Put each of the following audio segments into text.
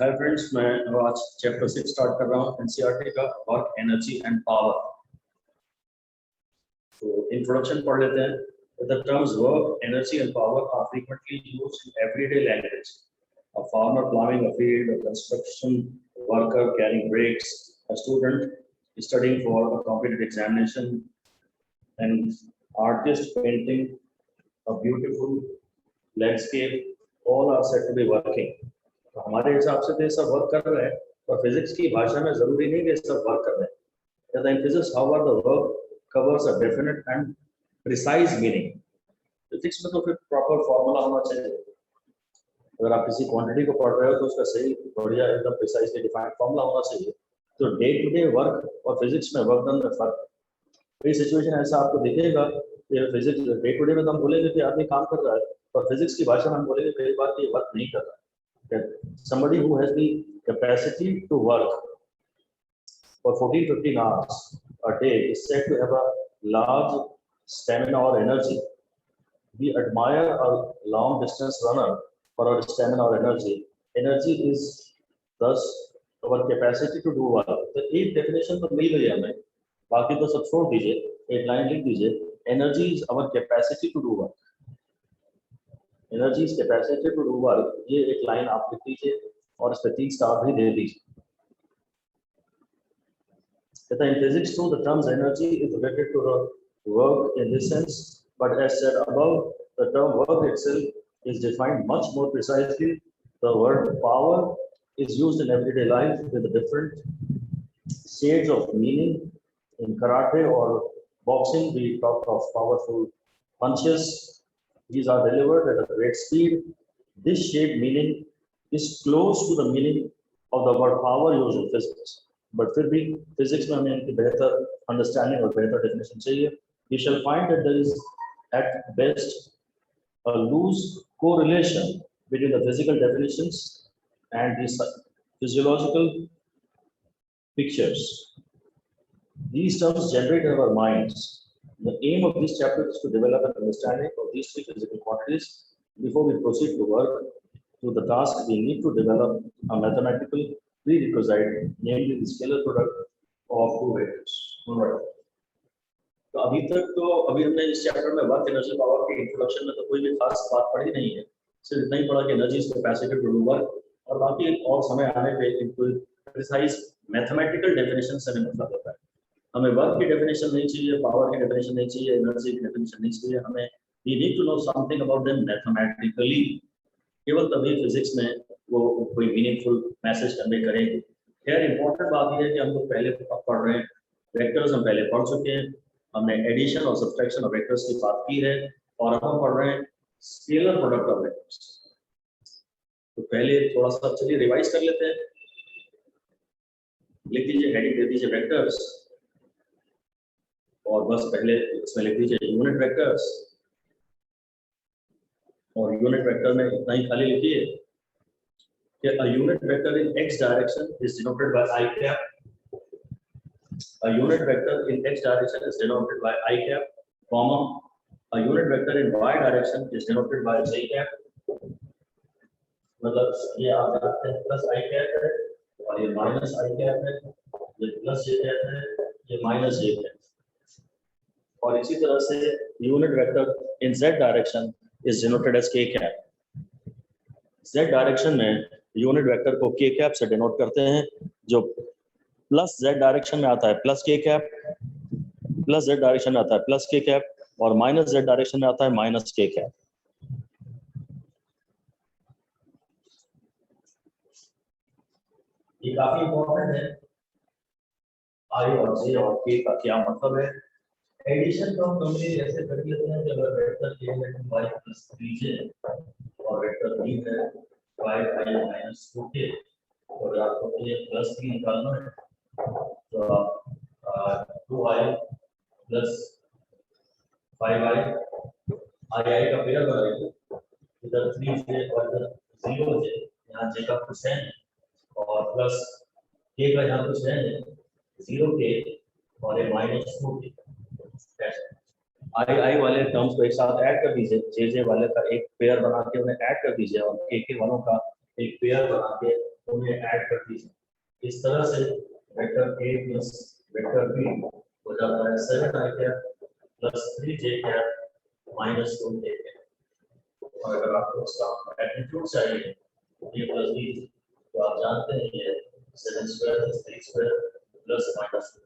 Hi friends, मैं आज chapter 6 start कर रहा हूँ एनसीईआरटी का वर्क एनर्जी एंड पावर। तो इंट्रोडक्शन पढ़ लेते हैं। The terms work, energy and power are frequently used in everyday language. A farmer plowing a field, a construction worker carrying rakes, a student studying for a competitive examination, and artist painting a beautiful landscape, all are said to be working. तो हमारे हिसाब से तो ये सब work कर रहे हैं, और फिजिक्स की भाषा में जरूरी नहीं कि ये सब वर्क कर रहे हैं। In physics, however, the work covers a definite and precise meaning. Physics में तो फिर प्रॉपर फॉर्मूला होना चाहिए। अगर आप किसी क्वांटिटी को पढ़ रहे हो तो उसका सही बढ़िया एकदम प्रिसाइजली डिफाइंड फॉर्मूला होना चाहिए। तो डे टू डे वर्क और फिजिक्स में वर्क डन में फर्क। कई सिचुएशन ऐसा आपको दिखेगा कि फिजिक्स डे टू डे में तो हम बोलेंगे कि आदमी काम कर रहा है, और फिजिक्स की भाषा में हम बोलेंगे कई बार कि वर्क नहीं कर रहा है। Somebody who has the capacity to work for 14-15 hours a day is said to have a large stamina or energy. We admire a long distance runner for our stamina or energy. Energy is thus our capacity to do work. तो एक definition तो मिल गई हमें, बाकी तो सब छोड़ दीजिए, एक लाइन लिख दीजिए। Energy is our capacity to do work. Energy is capacity to do work. ये एक लाइन आप लिख दीजिए और इस पे 3 स्टार भी दे दीजिए। In physics too, the term energy is related to the work in this sense, but as said above, the term work itself is defined much more precisely. The word power is used in everyday life with different shades of meaning. In karate or boxing, we talk of powerful punches. These are delivered at a great speed. This shape meaning is close to the meaning of the word power used in physics. But फिर भी physics में हमें इनकी बेहतर understanding और बेहतर definition चाहिए. We shall find that there is at best a loose correlation between the physical definitions and the physiological pictures. These terms generate in our minds. The aim of this chapter is to develop an understanding of these 3 physical quantities. Before we proceed to work to the task, we need to develop a mathematical prerequisite, namely the scalar product of 2 vectors. Alright. तो अभी हमने इस chapter में work energy power के introduction में तो कोई भी खास बात पढ़ी नहीं है, सिर्फ इतना ही पढ़ा कि energy is capacity to do work, और बाकी और समय आने पे इनको प्रिसाइज मैथमेटिकल डेफिनेशन से मतलब होता है। हमें वर्क की डेफिनेशन नहीं चाहिए, पावर की डेफिनेशन नहीं चाहिए, एनर्जी की डेफिनेशन नहीं चाहिए, हमें we need to know something about them mathematically. केवल तभी फिजिक्स में वो कोई मीनिंगफुल मैसेज कन्वे करेंगे। खैर इंपॉर्टेंट बात यह है कि हम लोग पहले पढ़ रहे हैं वेक्टर्स, हम पहले पढ़ चुके हैं, हमने एडिशन और सब्ट्रैक्शन ऑफ वेक्टर्स की बात की है, और अब हम पढ़ रहे हैं स्केलर प्रोडक्ट ऑफ वेक्टर्स। तो पहले थोड़ा सा चलिए रिवाइज कर लेते हैं। लिख दीजिए, हेडिंग दे दीजिए वेक्टर्स, और बस पहले इसमें लिख दीजिए यूनिट वेक्टर्स, और यूनिट वेक्टर में इतना ही खाली लिखिए कि a unit vector in x direction is denoted by I cap. A unit vector in x direction is denoted by I cap, comma a unit vector in y direction is denoted by j cap. मतलब ये आप जानते हैं plus I cap है, और ये minus I cap है, ये प्लस j cap है, ये माइनस j cap। और इसी तरह से unit vector in z direction is denoted as k cap. z direction में यूनिट वेक्टर को k कैप से डिनोट करते हैं। जो प्लस z डायरेक्शन में आता है plus k cap, plus z direction में आता है प्लस k कैप, और माइनस z डायरेक्शन में आता है माइनस k कैप। ये काफी इंपॉर्टेंट है। i और j और k का क्या मतलब है। एडिशन को हम कभी ऐसे कर लेते हैं कि अगर वेक्टर a है तो y प्लस 3j और वेक्टर b है y i माइनस 2k, और आपको ये प्लस 3 निकालना है तो आप 2i प्लस 5i i का पेयर बनाएंगे, इधर 3j और इधर 0j, यहाँ j का कुछ है और प्लस k का यहाँ कुछ है 0k और ये माइनस 2k। आई वाले टर्म्स को एक साथ ऐड कर दीजिए, जे वाले का एक पेयर बना के उन्हें ऐड कर दीजिए, और के वालों का एक पेयर बना के उन्हें ऐड कर दीजिए। इस तरह से vector A plus vector B हो जाता है 7i cap plus 3j cap minus 2j cap. और अगर आपको उसका मैग्नीट्यूड चाहिए ए प्लस बी, तो आप जानते हैं ये 7 square plus 3 square plus minus 2।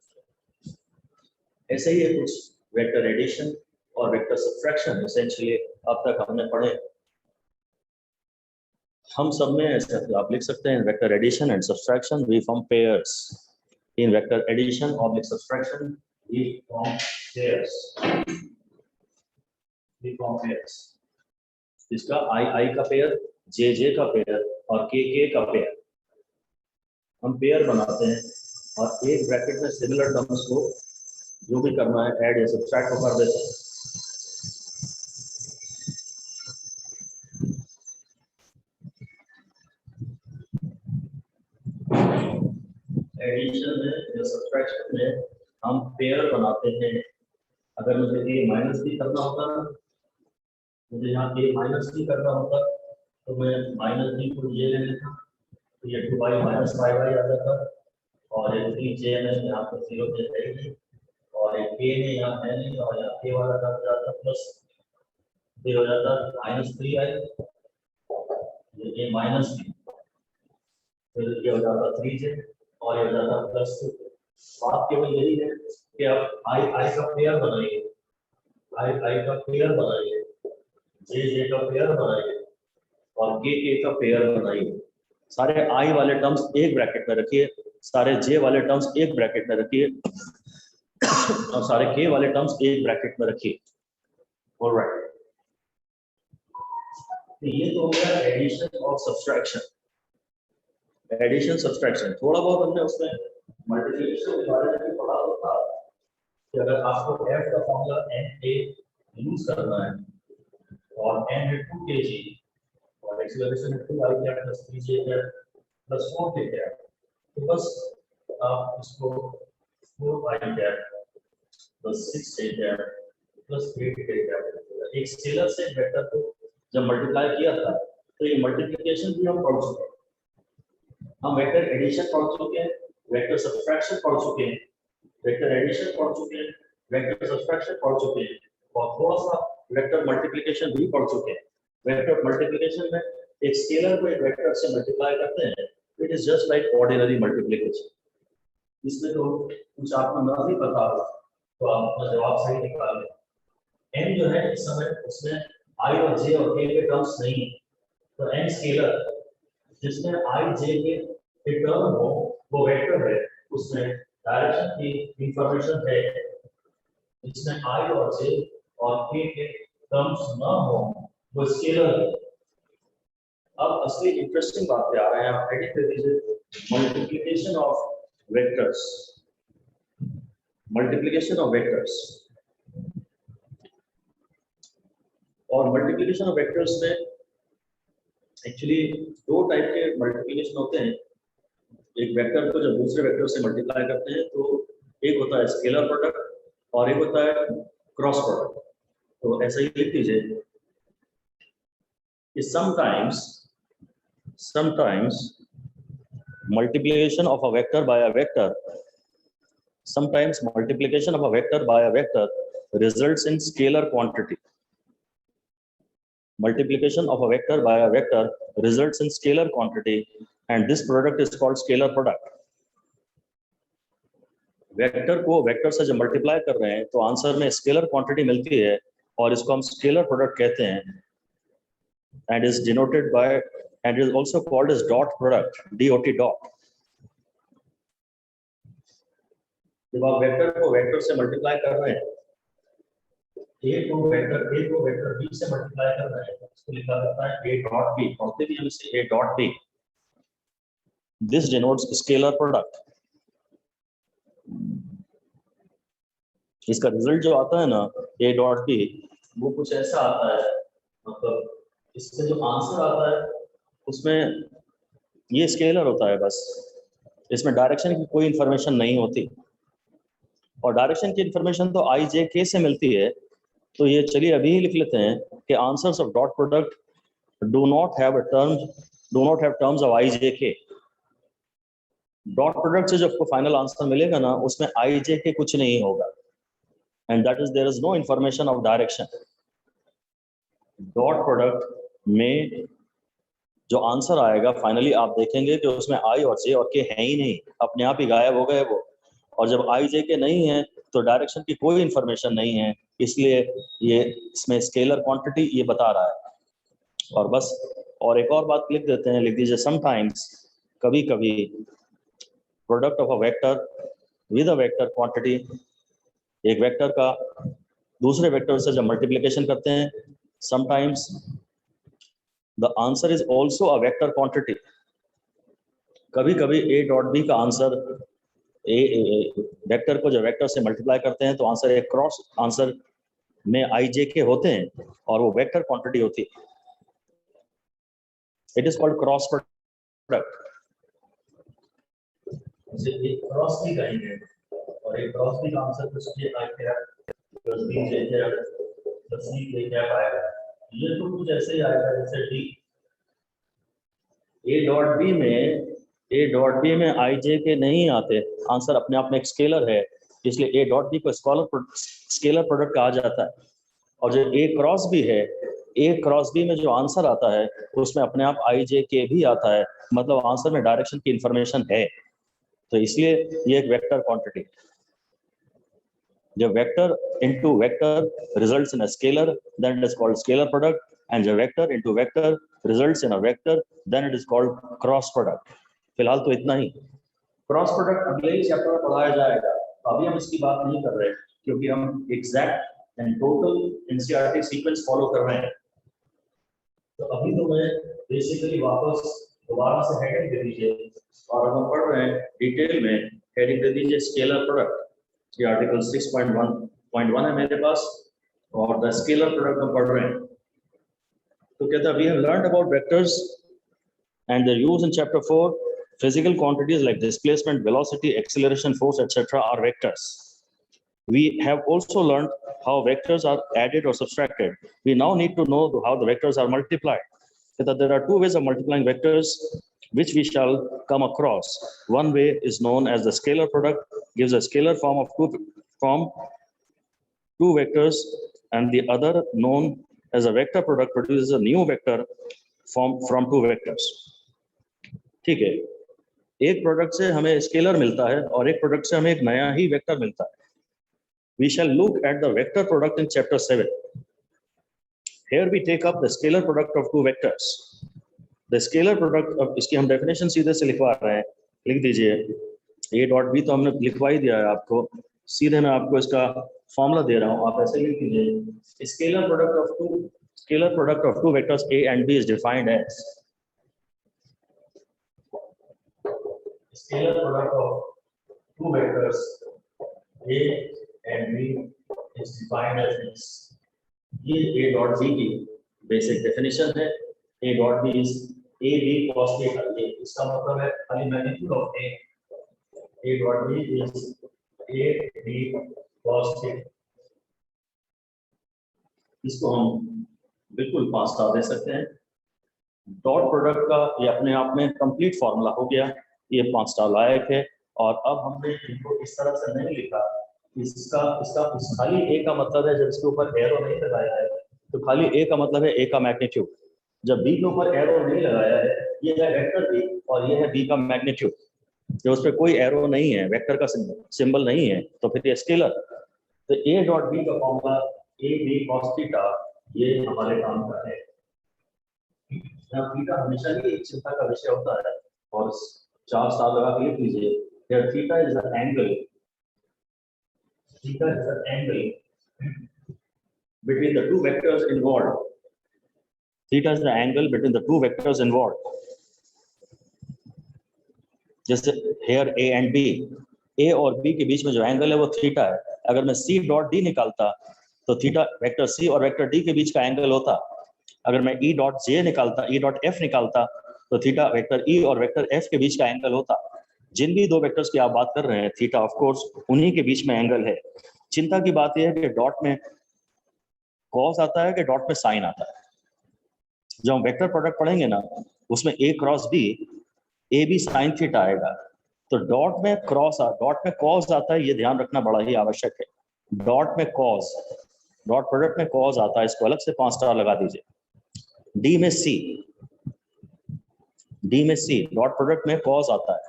ऐसे ही है कुछ वेक्टर एडिशन और वेक्टर सब्ट्रैक्शन एसेंशियली अब तक हमने पढ़े। हम सब में ऐसे आप लिख सकते हैं vector addition and subtraction we form pairs. In vector addition और subtraction we form pairs. We form pairs. इसका आई का पेयर, जे का पेयर और के का पेयर हम पेयर बनाते हैं और एक ब्रैकेट में सिमिलर टर्म्स को जो भी करना है ऐड या सब्ट्रैक्ट कर देते हैं। एडिशन में या सब्ट्रैक्शन में हम पेयर बनाते हैं। अगर मुझे ए माइनस बी करना होता ना, मुझे यहाँ ए माइनस बी करना होता तो मैं माइनस बी को ये ले लेता, तो ये 2y माइनस 5y आ जाता और एक 3j में यहाँ पर 0 पे जाएगी और एक k में यहाँ है नहीं और यहाँ k वाला टर्म जाता प्लस फिर हो जाता माइनस 3i, ये माइनस बी, फिर ये हो जाता 3j और ये हो जाता प्लस 2। बात केवल यही है कि आप आई का पेयर बनाइए, आई का पेयर बनाइए, जे का पेयर बनाइए और के का पेयर बनाइए। सारे आई वाले टर्म्स एक ब्रैकेट में रखिए, सारे जे वाले टर्म्स एक ब्रैकेट में रखिए और सारे के वाले टर्म्स एक ब्रैकेट में रखिए। ऑलराइट, ये तो हो गया एडिशन और सब्ट्रैक्शन। एडिशन सब्ट्रैक्शन थोड़ा बहुत हमने उसमें मल्टीप्लिकेशन के बारे में भी पढ़ा होता कि अगर आपको f का फॉर्मूला na यूज करना है और n है 2kg और एक्सेलरेशन है 2i cap plus 3j cap plus 4k cap, तो बस आप इसको 4i cap plus 6j cap plus 8k cap एक स्केलर से वेक्टर को जब मल्टीप्लाई किया था तो ये मल्टीप्लिकेशन भी हम पढ़ चुके हैं। हम वेक्टर एडिशन पढ़ चुके हैं, वेक्टर सब्ट्रैक्शन पढ़ चुके हैं, वेक्टर एडिशन पढ़ चुके हैं, वेक्टर सब्ट्रैक्शन पढ़ चुके हैं और थोड़ा सा वेक्टर मल्टीप्लिकेशन भी पढ़ चुके हैं। वेक्टर मल्टीप्लिकेशन में एक स्केलर को एक वेक्टर से मल्टीप्लाई करते हैं, it is just like ordinary multiplication. इसमें तो कुछ आपको नहीं पता हो तो आप अपना जवाब सही निकाल लें। n जो है इस समय उसमें i और j और k के टर्म्स नहीं है, तो n स्केलर जिसमें i j के टर्म हो वो वेक्टर है, उसमें डायरेक्शन की इंफॉर्मेशन है। जिसमें i और j और k के टर्म्स ना हो वो स्केलर है। अब असली इंटरेस्टिंग बात पे आ रहे हैं, आप एडिट कर दीजिए multiplication of vectors. Multiplication of vectors और मल्टीप्लिकेशन ऑफ वेक्टर्स में एक्चुअली दो टाइप के मल्टीप्लिकेशन होते हैं। एक वेक्टर को जब दूसरे वेक्टर से मल्टीप्लाई करते हैं तो एक होता है स्केलर प्रोडक्ट और एक होता है क्रॉस प्रोडक्ट। तो ऐसा ही लिख दीजिए कि sometimes multiplication of a vector by a vector results in scalar quantity. Multiplication of a vector by a vector results in scalar quantity and this product is called scalar product. Vector को vector से जब multiply कर रहे हैं तो answer में scalar quantity मिलती है और इसको हम स्केलर प्रोडक्ट कहते हैं and is denoted by and is also called as dot product, dot dot. जब आप वेक्टर को वेक्टर से मल्टीप्लाई कर रहे हैं, a को वेक्टर b से मल्टीप्लाई कर रहे हैं, इसको लिखा जाता है a dot b, पढ़ते भी हम इसे a dot b. This denotes scalar product. इसका रिजल्ट जो आता है ना a dot b, वो कुछ ऐसा आता है, मतलब इससे जो आंसर आता है उसमें ये स्केलर होता है, बस इसमें डायरेक्शन की कोई इंफॉर्मेशन नहीं होती और डायरेक्शन की इंफॉर्मेशन तो आई जे के से मिलती है। तो ये चलिए अभी ही लिख लेते हैं कि answers of dot product do not have terms of i j k. Dot product से जो आपको फाइनल आंसर मिलेगा ना, उसमें आई जे के कुछ नहीं होगा, and that is there is no information of direction. Dot product में जो आंसर आएगा फाइनली आप देखेंगे कि उसमें आई और जे और के है ही नहीं, अपने आप ही गायब हो गए वो। और जब आई जे के नहीं है तो डायरेक्शन की कोई इंफॉर्मेशन नहीं है, इसलिए ये इसमें स्केलर क्वांटिटी ये बता रहा है। और बस, और एक और बात लिख देते हैं, लिख दीजिए समटाइम्स, कभी कभी product of a vector with a vector quantity, एक वेक्टर का दूसरे वेक्टर से जब मल्टीप्लिकेशन करते हैं, sometimes the answer is also a vector quantity. कभी कभी ए डॉट बी का आंसर ए वेक्टर को जब वेक्टर से मल्टीप्लाई करते हैं तो आंसर एक क्रॉस आंसर में आई जे के होते हैं और वो वेक्टर क्वांटिटी होती है। It is called cross product. एक क्रॉस भी कहेंगे, और एक क्रॉस भी का आंसर कुछ ये आएगा प्लस बी जे के प्लस सी जे के आएगा। ये तो कुछ ऐसे ही आएगा जैसे डी ए डॉट बी में आई जे के नहीं आते, आंसर अपने आप में एक स्केलर है, इसलिए ए डॉट बी को स्केलर प्रोडक्ट कहा जाता है। और जो ए क्रॉस बी है, ए क्रॉस बी में जो आंसर आता है उसमें अपने आप आई जे के भी आता है, मतलब आंसर में डायरेक्शन की इंफॉर्मेशन है, तो इसलिए ये एक वेक्टर क्वांटिटी। जब vector into vector results in a scalar, then it is called scalar product, and जब vector into vector results in a vector, then it is called cross product. फिलहाल तो इतना ही। क्रॉस प्रोडक्ट अगले ही chapter में पढ़ाया जाएगा, अभी हम इसकी बात नहीं कर रहे क्योंकि हम exact and total NCERT sequence follow कर रहे हैं। तो अभी तो मैं बेसिकली वापस दोबारा से हेडिंग दे दीजिए, और अब हम पढ़ रहे हैं डिटेल में। हेडिंग दे दीजिए स्केलर प्रोडक्ट, ये आर्टिकल 6.1.1 है मेरे पास, और द स्केलर प्रोडक्ट हम पढ़ रहे हैं। तो कहता है we have learned about vectors and their use in chapter 4. Physical quantities like displacement, velocity, acceleration, force, etc. are vectors. We have also learned how vectors are added or subtracted. We now need to know how the vectors are multiplied. So that there are two ways of multiplying vectors which we shall come across. One way is known as the scalar product, gives a scalar form of two vectors, and the other known as a vector product produces a new vector from two vectors. ठीक है, एक product से हमें scalar मिलता है और एक product से हमें एक नया ही वेक्टर मिलता है। We shall look at the vector product in chapter 7. Here we take up the scalar product of two vectors. The scalar product of, इसकी हम डेफिनेशन सीधे से लिखवा रहे हैं, लिख दीजिए। ए डॉट बी तो हमने लिखवा ही दिया है आपको, सीधे मैं आपको इसका फॉर्मूला दे रहा हूँ, आप ऐसे लिख दीजिए। Scalar product of two vectors A and B is defined as scalar product of two vectors A and B is defined as this. ये A dot B की बेसिक डेफिनेशन है। A dot B is A B cos theta, ये इसका मतलब है खाली magnitude of A। A dot B is A B cos theta। इसको हम बिल्कुल 5 स्टार दे सकते हैं। डॉट प्रोडक्ट का ये अपने आप में कंप्लीट फॉर्मूला हो गया, ये 5 स्टार लायक है। और अब हमने इनको इस तरह से नहीं लिखा, इसका खाली ए का मतलब है, जब इसके ऊपर एरो नहीं लगाया है तो खाली ए का मतलब है ए का मैग्नीट्यूड। जब बी के ऊपर एरो नहीं लगाया है, ये है वेक्टर बी और ये है बी का मैग्नीट्यूड। जब उस पर कोई एरो नहीं है, वेक्टर का सिंबल नहीं है, तो फिर ये स्केलर। तो ए डॉट बी का formula A B cos theta, ये हमारे काम का है। थीटा हमेशा ही एक चिंता का विषय होता है, और 4 स्टार लगा के लिख लीजिए। Here theta is the angle. Theta is the angle between the two vectors involved. Theta is the angle between the two vectors involved. जैसे here A and B, A और B के बीच में जो एंगल है वो थीटा है। अगर मैं C डॉट D निकालता तो थीटा वेक्टर C और वेक्टर D के बीच का एंगल होता। अगर मैं E डॉट J निकालता, E डॉट F निकालता तो थीटा वेक्टर E और वेक्टर F के बीच का एंगल होता। जिन भी दो वेक्टर्स की आप बात कर रहे हैं, थीटा ऑफ कोर्स उन्हीं के बीच में एंगल है। चिंता की बात यह है कि डॉट में कॉस आता है कि डॉट में साइन आता है। जब हम वेक्टर प्रोडक्ट पढ़ेंगे ना, उसमें a cross b, a b sine theta आएगा, तो डॉट में कॉज आता है, ये ध्यान रखना बड़ा ही आवश्यक है। डॉट में कॉज, डॉट प्रोडक्ट में कॉज आता है, इसको अलग से 5 स्टार लगा दीजिए। डी में सी डॉट प्रोडक्ट में कॉज आता है,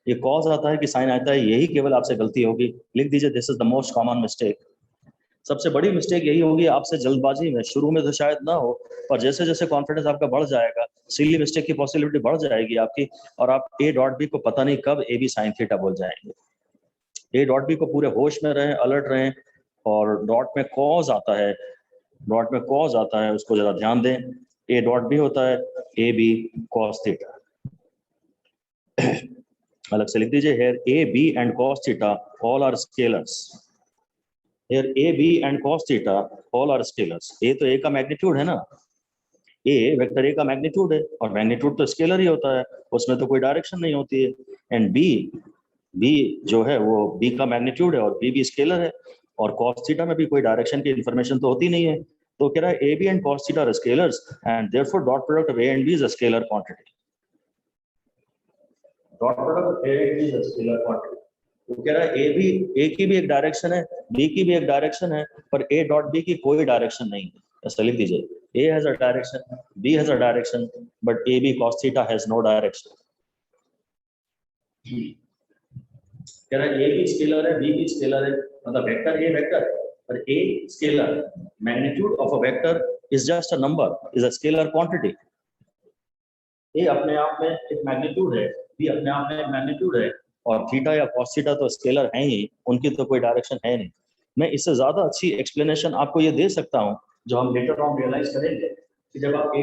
ये कॉज आता है कि साइन आता है, यही केवल आपसे गलती होगी। लिख दीजिए this is the most common mistake. सबसे बड़ी मिस्टेक यही होगी आपसे जल्दबाजी में, शुरू में तो शायद ना हो, पर जैसे जैसे कॉन्फिडेंस आपका बढ़ जाएगा, सिली मिस्टेक की पॉसिबिलिटी बढ़ जाएगी आपकी, और आप ए डॉट बी को पता नहीं कब ए बी साइन थीटा बोल जाएंगे। ए डॉट बी को पूरे होश में रहें, अलर्ट रहें। और डॉट में कॉज आता है, उसको जरा ध्यान दें। ए डॉट बी होता है ए बी कॉस थीटा। अलग से लिख दीजिए, here a b and cos theta all are scalars। here a b and cos theta all are scalars। a तो a का मैग्नीट्यूड है ना, a वेक्टर a का मैग्नीट्यूड है, और मैग्नीट्यूड तो स्केलर ही होता है, उसमें तो कोई डायरेक्शन नहीं होती है। एंड b जो है वो b का मैग्नीट्यूड है, और b भी स्केलर है, और cos थीटा में भी कोई डायरेक्शन की इंफॉर्मेशन तो होती नहीं है। तो कह रहा है a b and cos theta are scalars and therefore dot product of a and b is a scalar quantity। Dot product of A and B is a scalar quantity. तो कह रहा है ए की भी एक डायरेक्शन है, बी की भी एक डायरेक्शन है, पर ए डॉट बी की कोई डायरेक्शन नहीं है। ऐसा लिख दीजिए, A has a direction, B has a direction, but A B cos theta has no direction. कह रहा है ए भी स्केलर है, बी भी स्केलर है, मतलब वेक्टर ए वेक्टर, पर a scalar, magnitude of a vector is just a number, is a scalar quantity. A अपने आप में एक मैग्नीट्यूड है, बी अपने आप में एक मैग्नीट्यूड है, और थीटा या कॉस थीटा तो स्केलर है ही, उनकी तो कोई डायरेक्शन है नहीं। मैं इससे ज्यादा अच्छी एक्सप्लेनेशन आपको ये दे सकता हूँ, जो हम लेटर ऑन रियलाइज करेंगे कि जब आप ए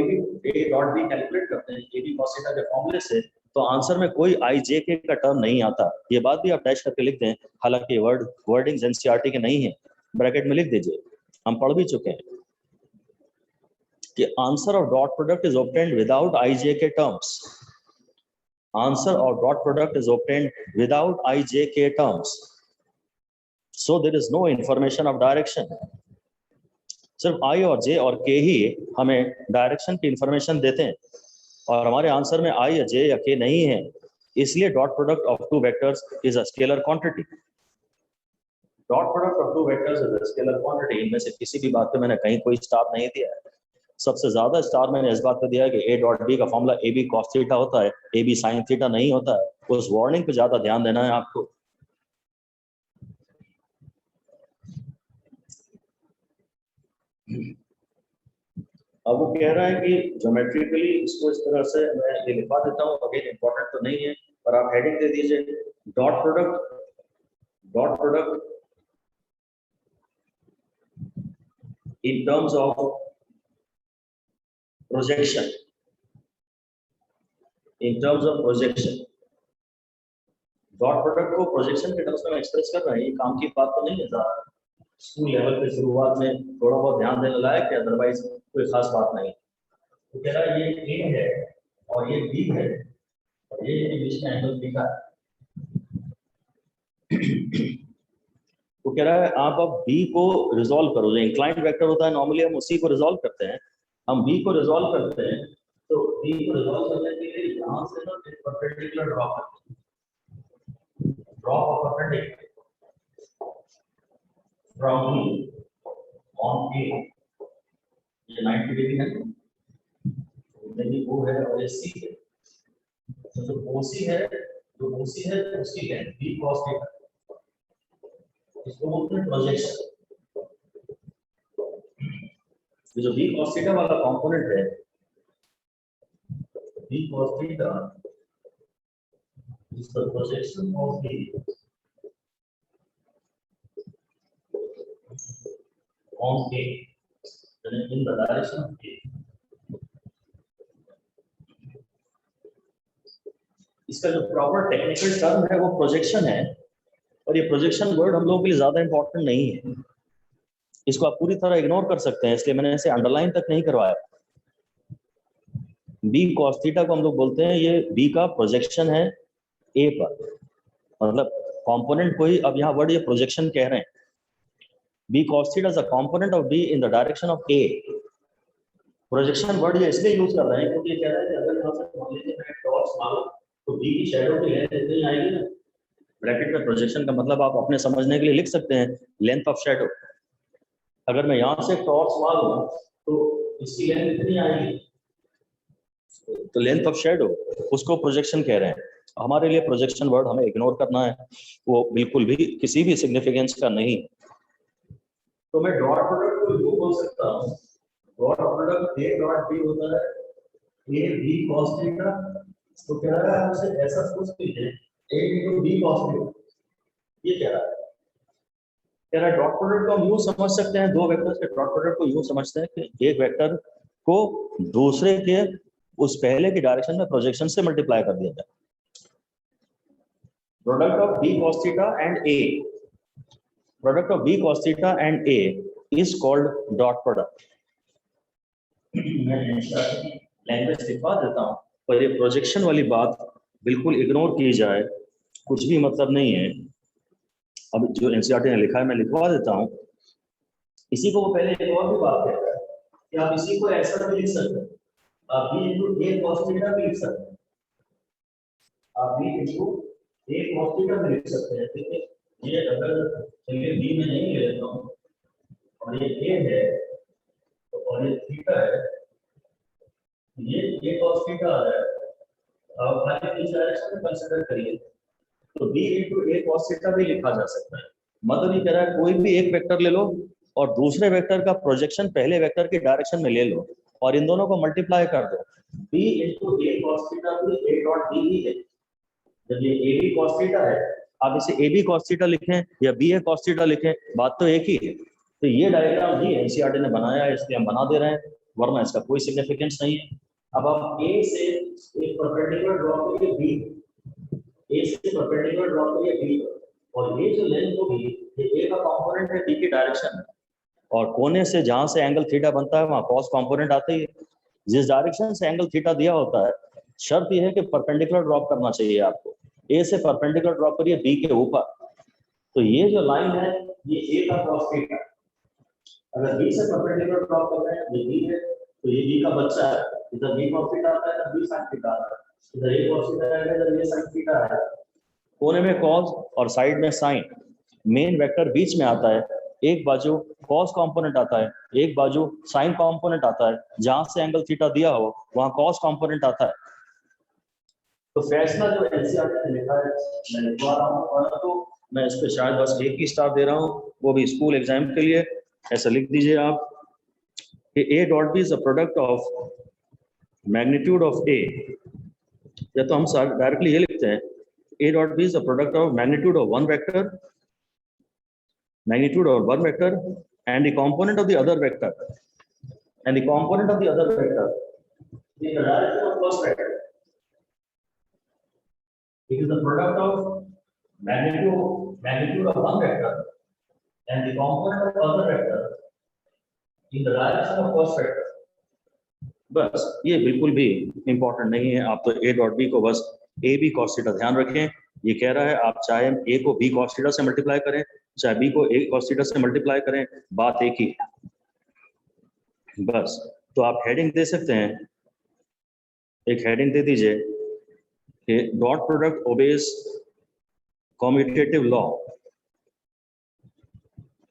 डॉट बी कैलकुलेट करते हैं ए बी कॉस थीटा के फॉर्मूले से, तो आंसर में कोई आई जे के का टर्म नहीं आता। ये बात भी आप डैश करके लिख दें, हालांकि वर्डिंग्स एनसीईआरटी के नहीं है, ब्रैकेट में लिख दीजिए, हम पढ़ भी चुके हैं कि answer of dot product is obtained without IJK terms। Answer of dot product is obtained without IJK terms, so there is no information of direction। सिर्फ I और J और K ही हमें डायरेक्शन की इंफॉर्मेशन देते हैं, और हमारे आंसर में I या J या K नहीं है, इसलिए dot product of two vectors is a scalar quantity. Dot product of two vectors is a scalar quantity. इनमें से किसी भी बात पे मैंने कहीं कोई स्टार नहीं दिया है। सबसे ज्यादा स्टार मैंने इस बात पे दिया है कि ए डॉट बी का formula A B cos theta होता है, ए बी साइन थीटा नहीं होता है। उस वार्निंग पे ज्यादा ध्यान देना है आपको। अब वो कह रहा है कि ज्योमेट्रिकली इसको इस तरह से मैं ये लिखा देता हूँ, अगेन इंपॉर्टेंट तो नहीं है, पर आप हेडिंग दे दीजिए, dot product in terms of projection, in terms of projection. Dot product को प्रोजेक्शन के टर्म्स में एक्सप्रेस कर रहे हैं, ये काम की बात तो नहीं है ज़्यादा। स्कूल लेवल पे शुरुआत में थोड़ा बहुत ध्यान देने लायक है, अदरवाइज कोई खास बात नहीं। तो कह रहा है ये ए है और ये बी है, और ये बीच में एंगल थीटा है। तो कह रहा है आप अब बी को रिजॉल्व करो, जो इंक्लाइंड वेक्टर होता है नॉर्मली हम उसी को रिजॉल्व करते हैं, हम बी को रिजॉल्व करते हैं। तो बी को रिजॉल्व करने के लिए यहाँ से ना एक परपेंडिकुलर ड्रॉ करते हैं, draw a perpendicular from b on a, ये 90 डिग्री है, नहीं वो है और ये सी है, तो जो ओसी है, उसकी लेंथ बी cos थीटा, इसको बोलते हैं प्रोजेक्शन। ये जो बी cos थीटा वाला कंपोनेंट है, b cos theta is the projection of b on a in the direction of a. इसका जो प्रॉपर टेक्निकल टर्म है वो प्रोजेक्शन है, और ये प्रोजेक्शन वर्ड हम लोगों के लिए ज्यादा इंपॉर्टेंट नहीं है, इसको आप पूरी तरह इग्नोर कर सकते हैं, इसलिए मैंने इसे अंडरलाइन तक नहीं करवाया। बी cos थीटा को हम लोग बोलते हैं ये बी का प्रोजेक्शन है ए पर, मतलब कंपोनेंट को ही अब यहाँ वर्ड ये प्रोजेक्शन कह रहे हैं। B cos theta is a component of B in the direction of A. Projection word ये इसलिए यूज कर रहे हैं क्योंकि कह रहे हैं कि अगर यहाँ से मान लीजिए मैं टॉर्च मारूं तो बी की शैडो की लेंथ इतनी आएगी ना, ब्रैकेट में प्रोजेक्शन का मतलब आप अपने समझने के लिए लिख सकते हैं लेंथ ऑफ शेडो। अगर मैं यहाँ से टॉर्च मारूं तो इसकी लेंथ कितनी आएगी, तो लेंथ ऑफ शेडो, उसको प्रोजेक्शन कह रहे हैं। हमारे लिए प्रोजेक्शन वर्ड हमें इग्नोर करना है, वो बिल्कुल भी किसी भी सिग्निफिकेंस का नहीं। तो मैं डॉट प्रोडक्ट को यू बोल सकता हूँ, dot product A dot B होता है ए बी cos थीटा। तो कह रहा है हमसे ऐसा सोच लीजिए A into B cos theta, ये कह रहा है। कह रहा है डॉट प्रोडक्ट को हम यूं समझ सकते हैं, दो वेक्टर्स के डॉट प्रोडक्ट को यूं समझते हैं कि एक वेक्टर को दूसरे के उस पहले की डायरेक्शन में प्रोजेक्शन से मल्टीप्लाई कर दिया जाए। Product of B cos theta and A, product of B cos theta and A is called dot product. मैं लैंग्वेज लिखवा देता हूँ, पर ये प्रोजेक्शन वाली बात बिल्कुल इग्नोर की जाए, कुछ भी मतलब नहीं है। अब जो एनसीईआरटी ने लिखा है मैं लिखवा देता हूँ। इसी को वो पहले एक और भी बात कहता है कि आप इसी को ऐसा भी लिख सकते हैं, आप बी इंटू ए cos थीटा भी लिख सकते हैं, आप बी इंटू ए cos थीटा भी लिख सकते हैं। ठीक है, ये अगर चलिए बी में नहीं ले लेता हूँ और ये ए है और ये थीटा है, ये a cos थीटा है, अब खाली इस डायरेक्शन में कंसीडर करिए तो b into a cos theta भी लिखा जा सकता है। मतलब ये कह रहा है कोई भी एक वेक्टर ले लो और दूसरे वेक्टर का प्रोजेक्शन पहले वेक्टर की डायरेक्शन में ले लो और इन दोनों को मल्टीप्लाई कर दो। b into a cos theta भी a डॉट b ही है। जब ये a b cos थीटा है, आप इसे a b cos थीटा लिखें या b a cos थीटा लिखें, बात तो एक ही है। तो ये डायग्राम भी एनसीईआरटी ने बनाया है, इसलिए हम बना दे रहे हैं, वरना इसका कोई सिग्निफिकेंस नहीं है। अब आप a से एक परपेंडिकुलर ड्रॉ करिए b, ए से परपेंडिकुलर ड्रॉ करिए बी पर, और ये जो लेंथ होगी ये ए का कंपोनेंट है बी की डायरेक्शन में, और कोने से जहां से एंगल थीटा बनता है वहां कॉस कंपोनेंट आता है। जिस डायरेक्शन से एंगल थीटा दिया होता है, शर्त यह है कि परपेंडिकुलर ड्रॉप करना चाहिए आपको। ए से परपेंडिकुलर ड्रॉप करिए बी के ऊपर, तो ये जो लाइन है ये ए का कॉस थीटा। अगर बी से परपेंडिकुलर ड्रॉप कर रहे हैं, ये बी है तो ये बी का बच्चा है, इधर बी कॉस थीटा आता है, इधर बी साइन थीटा आता है, इधर ए cos थीटा है, इधर ये sin थीटा है। कोने में cos और साइड में sin, मेन वेक्टर बीच में आता है, एक बाजू cos कंपोनेंट आता है, एक बाजू sin कंपोनेंट आता है, जहां से एंगल थीटा दिया हो वहां cos कंपोनेंट आता है। तो फैसला जो एनसीईआरटी ने लिखा है मैं लिखवा रहा हूँ, और तो मैं इस पे शायद बस एक ही स्टार दे रहा हूँ, वो भी स्कूल एग्जाम के लिए। ऐसा लिख दीजिए आप कि a dot B is a product of magnitude of a, या तो हम डायरेक्टली ये लिखते हैं a dot B is a product of magnitude of one vector and the component of the other vector in the direction of first vector. It is the product of magnitude of one vector and the component of other vector in the direction of first vector. बस ये बिल्कुल भी important नहीं है, आप तो a dot B को बस a b cos थीटा ध्यान रखें। ये कह रहा है आप चाहे a को b cos थीटा से मल्टीप्लाई करें, चाहे b को a cos थीटा से मल्टीप्लाई करें, बात एक ही है। बस तो आप हेडिंग दे सकते हैं, एक हेडिंग दे दीजिए कि dot product obeys commutative law,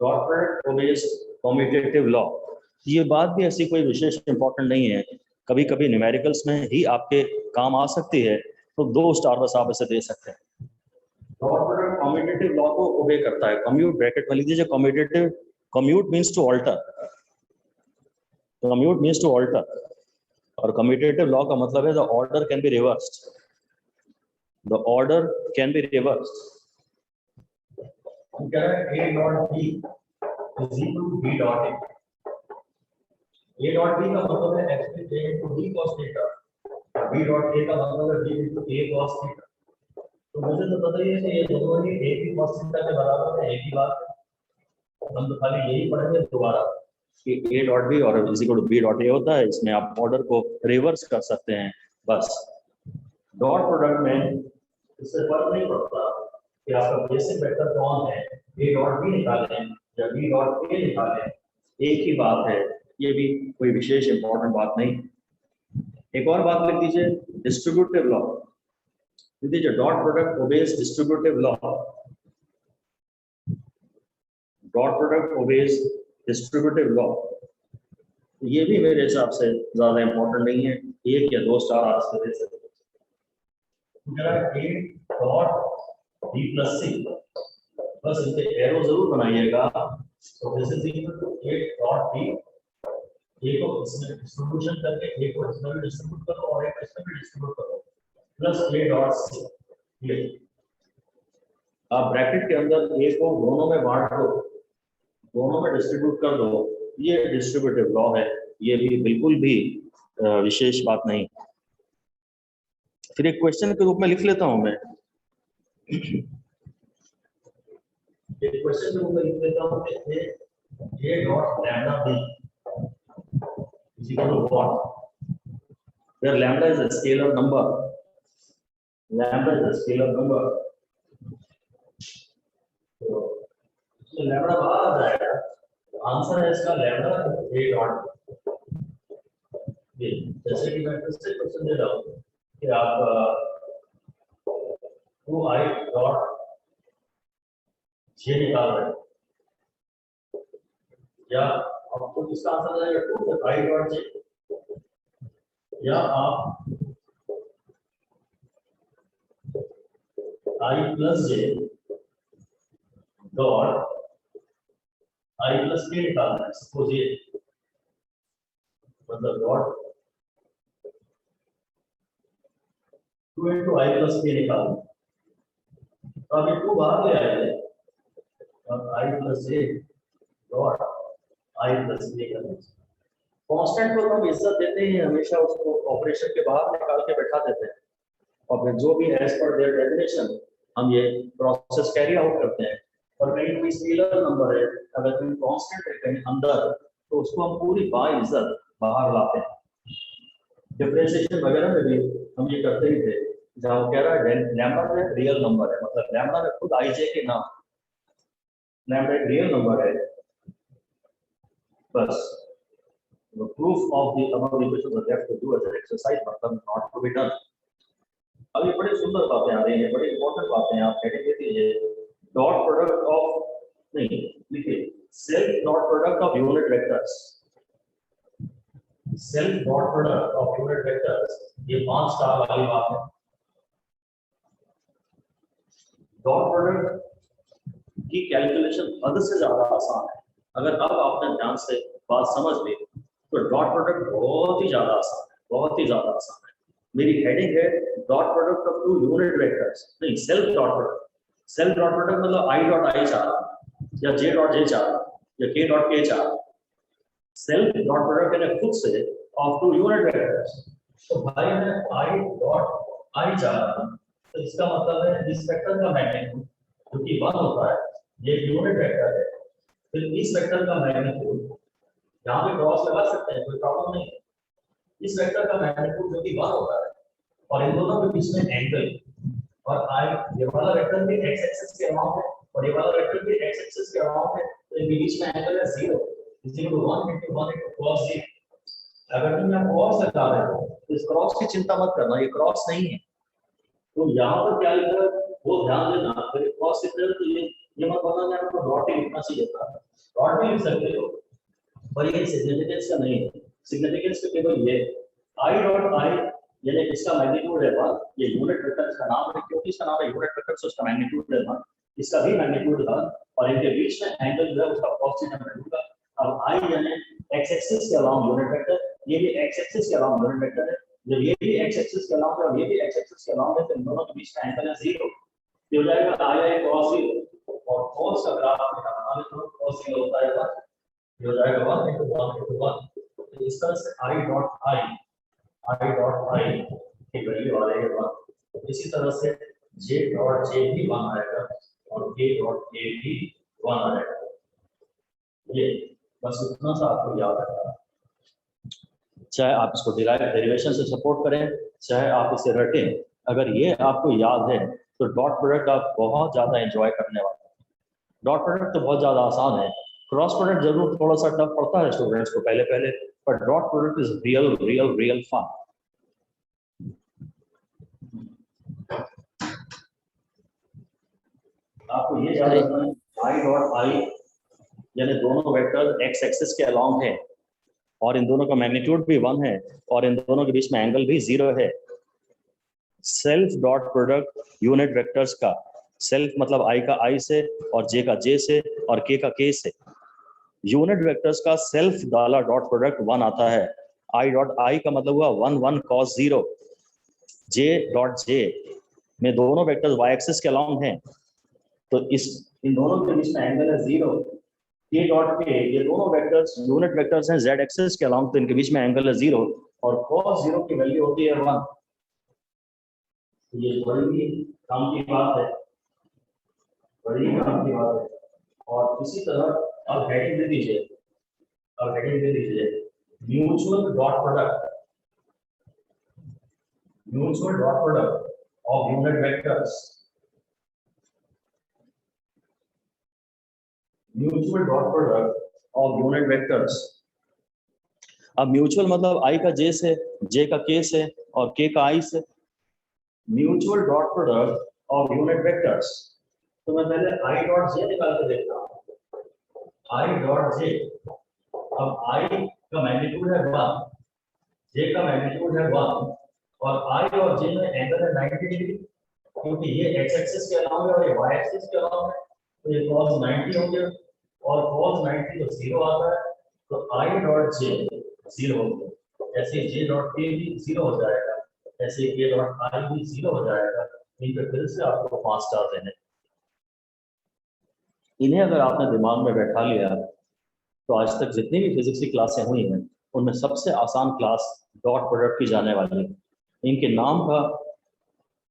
dot product obeys commutative law. ये बात भी ऐसी कोई विशेष इंपॉर्टेंट नहीं है, कभी कभी न्यूमेरिकल्स में ही आपके काम आ सकती है, तो 2 स्टार बस आप इसे दे सकते हैं। डॉट प्रोडक्ट कम्यूटेटिव लॉ को ओबे करता है। कम्यूट ब्रैकेट में लिख दीजिए, commutative, commute means to alter, commute means to alter, और कम्यूटेटिव लॉ का मतलब है the order can be reversed, the order can be reversed. क्या है a dot b is equal to b dot a, a dot b का मतलब है x a into b cos theta, b dot a का मतलब है b into a cos theta. तो मुझे तो पता ही है कि ये दोनों ही a b cos थीटा के बराबर है, एक ही बात है। हम तो खाली यही पढ़ेंगे दोबारा कि a डॉट b और is equal to b dot a होता है, इसमें आप ऑर्डर को रिवर्स कर सकते हैं। बस डॉट प्रोडक्ट में इससे फर्क नहीं पड़ता कि आपका बेसिक वेक्टर कौन है, a डॉट b निकालें या b डॉट a निकालें, एक ही बात है, ये भी कोई विशेष इंपॉर्टेंट बात नहीं। एक और बात लिख दीजिए, डिस्ट्रीब्यूटिव लॉ। दीजिए dot product obeys distributive law, dot product obeys distributive law, ये भी मेरे हिसाब से ज्यादा इंपॉर्टेंट नहीं है, 1 या 2 स्टार आज से दे सकते हैं। डॉट बी प्लस सी, बस इनके एरो जरूर बनाइएगा। तो this is equal to 8 dot b, a को इसमें डिस्ट्रीब्यूशन करके ए को इसमें भी डिस्ट्रीब्यूट करो और एक इसमें भी डिस्ट्रीब्यूट करो, प्लस ए डॉट सी। ये आप ब्रैकेट के अंदर ए को दोनों में बांट दो, दोनों में डिस्ट्रीब्यूट कर दो, ये डिस्ट्रीब्यूटिव लॉ है, ये भी बिल्कुल भी विशेष बात नहीं। फिर एक क्वेश्चन के रूप में लिख लेता हूं मैं, एक क्वेश्चन के रूप में लिख लेता हूं कि ए dot lambda b is equal to what, where lambda is a scalar number, lambda is a scalar number, so lambda बाहर आ जाएगा, आंसर है इसका लैम्डा ए डॉट। ये जैसे कि मैं फिर से क्वेश्चन दे रहा हूँ कि आप 2i डॉट जे निकाल रहे हैं, या आपको इसका आंसर आएगा 2i डॉट जे, या आप i plus J dot i plus के निकालना है। सपोज ये मतलब डॉट 2 into i प्लस के निकालना, तो अब ये 2 बाहर ले आएंगे और i plus J dot i plus के करना। कांस्टेंट को हम इज्जत देते हैं हमेशा, उसको ऑपरेशन के बाहर निकाल के बैठा देते हैं और फिर जो भी एज पर देयर डेफिनेशन हम ये प्रोसेस कैरी आउट करते हैं। और कहीं कोई स्केलर नंबर है, अगर कोई कांस्टेंट है कहीं अंदर, तो उसको हम पूरी बाइज्जत बाहर लाते हैं। डिफरेंशिएशन वगैरह में भी हम ये करते ही थे, जहां वो कह रहा है लैम्डा में रियल नंबर है, मतलब लैम्डा में खुद आईजे के नाम, लैम्डा एक रियल नंबर है, बस the proof of the above equations are left to do as an exercise, मतलब not to be done। अब ये बड़ी सुंदर बातें आ रही हैं, बड़ी इंपॉर्टेंट बातें हैं, आप हेडिंग दे दीजिए डॉट प्रोडक्ट ऑफ, नहीं लिखिए self dot product of unit vectors, self dot product of unit vectors, ये 5 स्टार वाली बात है। डॉट प्रोडक्ट की कैलकुलेशन हद से ज्यादा आसान है, अगर अब आपने ध्यान से बात समझ ली तो डॉट प्रोडक्ट बहुत ही ज्यादा आसान है, बहुत ही ज्यादा आसान है। मेरी हेडिंग है dot product of 2 unit vectors, नहीं self dot product. Self dot product मतलब i डॉट i चाह रहा या j डॉट j चाह रहा या k डॉट k चाह रहा। सेल्फ डॉट प्रोडक्ट यानी खुद से ऑफ 2 यूनिट वेक्टर्स, तो भाई मैं i डॉट i चाह रहा, तो इसका मतलब है इस वेक्टर का मैग्नीट्यूड जो कि 1 होता है, ये यूनिट वेक्टर है, फिर इस वेक्टर का मैग्नीट्यूड यहाँ पे क्रॉस लगा सकते हैं, कोई प्रॉब्लम नहीं है। इस वेक्टर का मैग्नीट्यूड जो कि 1 होता है और इन दोनों के बीच में एंगल, और i ये वाला वेक्टर भी x एक्सिस के अराउंड है और ये वाला वेक्टर भी x एक्सिस के अराउंड है, तो इनके बीच में एंगल है 0 is equal to 1 into 1 into cos 0। अगर तुम यहाँ क्रॉस लगा रहे हो तो इस क्रॉस की चिंता मत करना, ये क्रॉस नहीं है। तो यहाँ पर क्या लिखा है वो ध्यान देना, अगर क्रॉस लिख रहे हो तो ये मत बोलना कि आपको डॉट ही लिखना चाहिए था, डॉट भी लिख सकते हो पर ये सिग्निफिकेंस का नहीं है। सिग्निफिकेंस का केवल ये i डॉट i यानी इसका मैग्नीट्यूड है 1, ये यूनिट वेक्टर इसका नाम है, क्योंकि इसका नाम है यूनिट वेक्टर तो इसका मैग्नीट्यूड है 1, इसका भी मैग्नीट्यूड 1 और इनके बीच में एंगल जो है उसका cos थीटा मैं लूंगा। अब i यानी x एक्सिस के अराउंड यूनिट वेक्टर, ये भी x एक्सिस के अराउंड यूनिट वेक्टर है, जब ये भी x एक्सिस के अराउंड है और ये भी x एक्सिस के अराउंड है तो इन दोनों के बीच में एंगल है 0, ये हो जाएगा i cos 0 और cos का ग्राफ में बना ले तो cos 0 होता है 1, ये हो जाएगा 1 into 1 into 1। तो इस तरह से i डॉट i की वैल्यू आ रही है 1, इसी तरह से j डॉट j भी 1 आएगा और k डॉट k भी 1 आएगा। ये बस इतना सा आपको याद रखना, चाहे आप इसको डेरिवेशन से सपोर्ट करें चाहे आप इसे रटें, अगर ये आपको याद है तो डॉट प्रोडक्ट आप बहुत ज्यादा एंजॉय करने वाले हैं। डॉट प्रोडक्ट तो बहुत ज्यादा आसान है, क्रॉस प्रोडक्ट जरूर थोड़ा सा टफ पड़ता है स्टूडेंट्स को पहले पहले, पर dot product is real real real fun. आपको ये याद रखना है आई डॉट आई यानी दोनों वेक्टर एक्स एक्सिस के अलॉन्ग है और इन दोनों का मैग्नीट्यूड भी 1 है और इन दोनों के बीच में एंगल भी 0 है। Self dot product unit vectors का, सेल्फ मतलब आई का आई से और जे का जे से और के का के से, यूनिट वेक्टर्स का सेल्फ डाला डॉट प्रोडक्ट 1 आता है। आई डॉट आई का मतलब हुआ 1 1 cos 0। जे डॉट जे में दोनों वेक्टर्स वाई एक्सिस के अलॉन्ग हैं तो इन दोनों के बीच में एंगल है 0। के डॉट के ये दोनों वेक्टर्स यूनिट वेक्टर्स हैं जेड एक्सिस के अलॉन्ग तो इनके बीच में एंगल है 0 और cos 0 की वैल्यू होती है 1। ये बड़ी काम की बात है, बड़ी काम की बात है। और इसी तरह अब हेडिंग दे दीजिए, अब हेडिंग दे दीजिए mutual dot product, mutual dot product of unit vectors, mutual dot product of unit vectors. अब म्यूचुअल मतलब आई का जे से, जे का के से और के का आई से, mutual dot product of unit vectors. तो मैं पहले आई डॉट जे निकाल के देखता हूँ, आई डॉट जे। अब आई का मैग्नीट्यूड है 1, जे का मैग्नीट्यूड है 1 और आई और जे में एंगल है 90 डिग्री क्योंकि ये एक्स एक्सिस के अलॉन्ग है और ये वाई एक्सिस के अलॉन्ग है तो ये cos 90 हो गया और cos 90 तो 0 आता है तो आई डॉट जे 0 हो गया। ऐसे जे डॉट के भी 0 हो जाएगा, ऐसे के डॉट आई भी 0 हो जाएगा। इन पे फिर से आपको 5 स्टार देने। इन्हें अगर आपने दिमाग में बैठा लिया तो आज तक जितनी भी फिजिक्स की क्लासें हुई हैं उनमें सबसे आसान क्लास डॉट प्रोडक्ट की जाने वाली है। इनके नाम का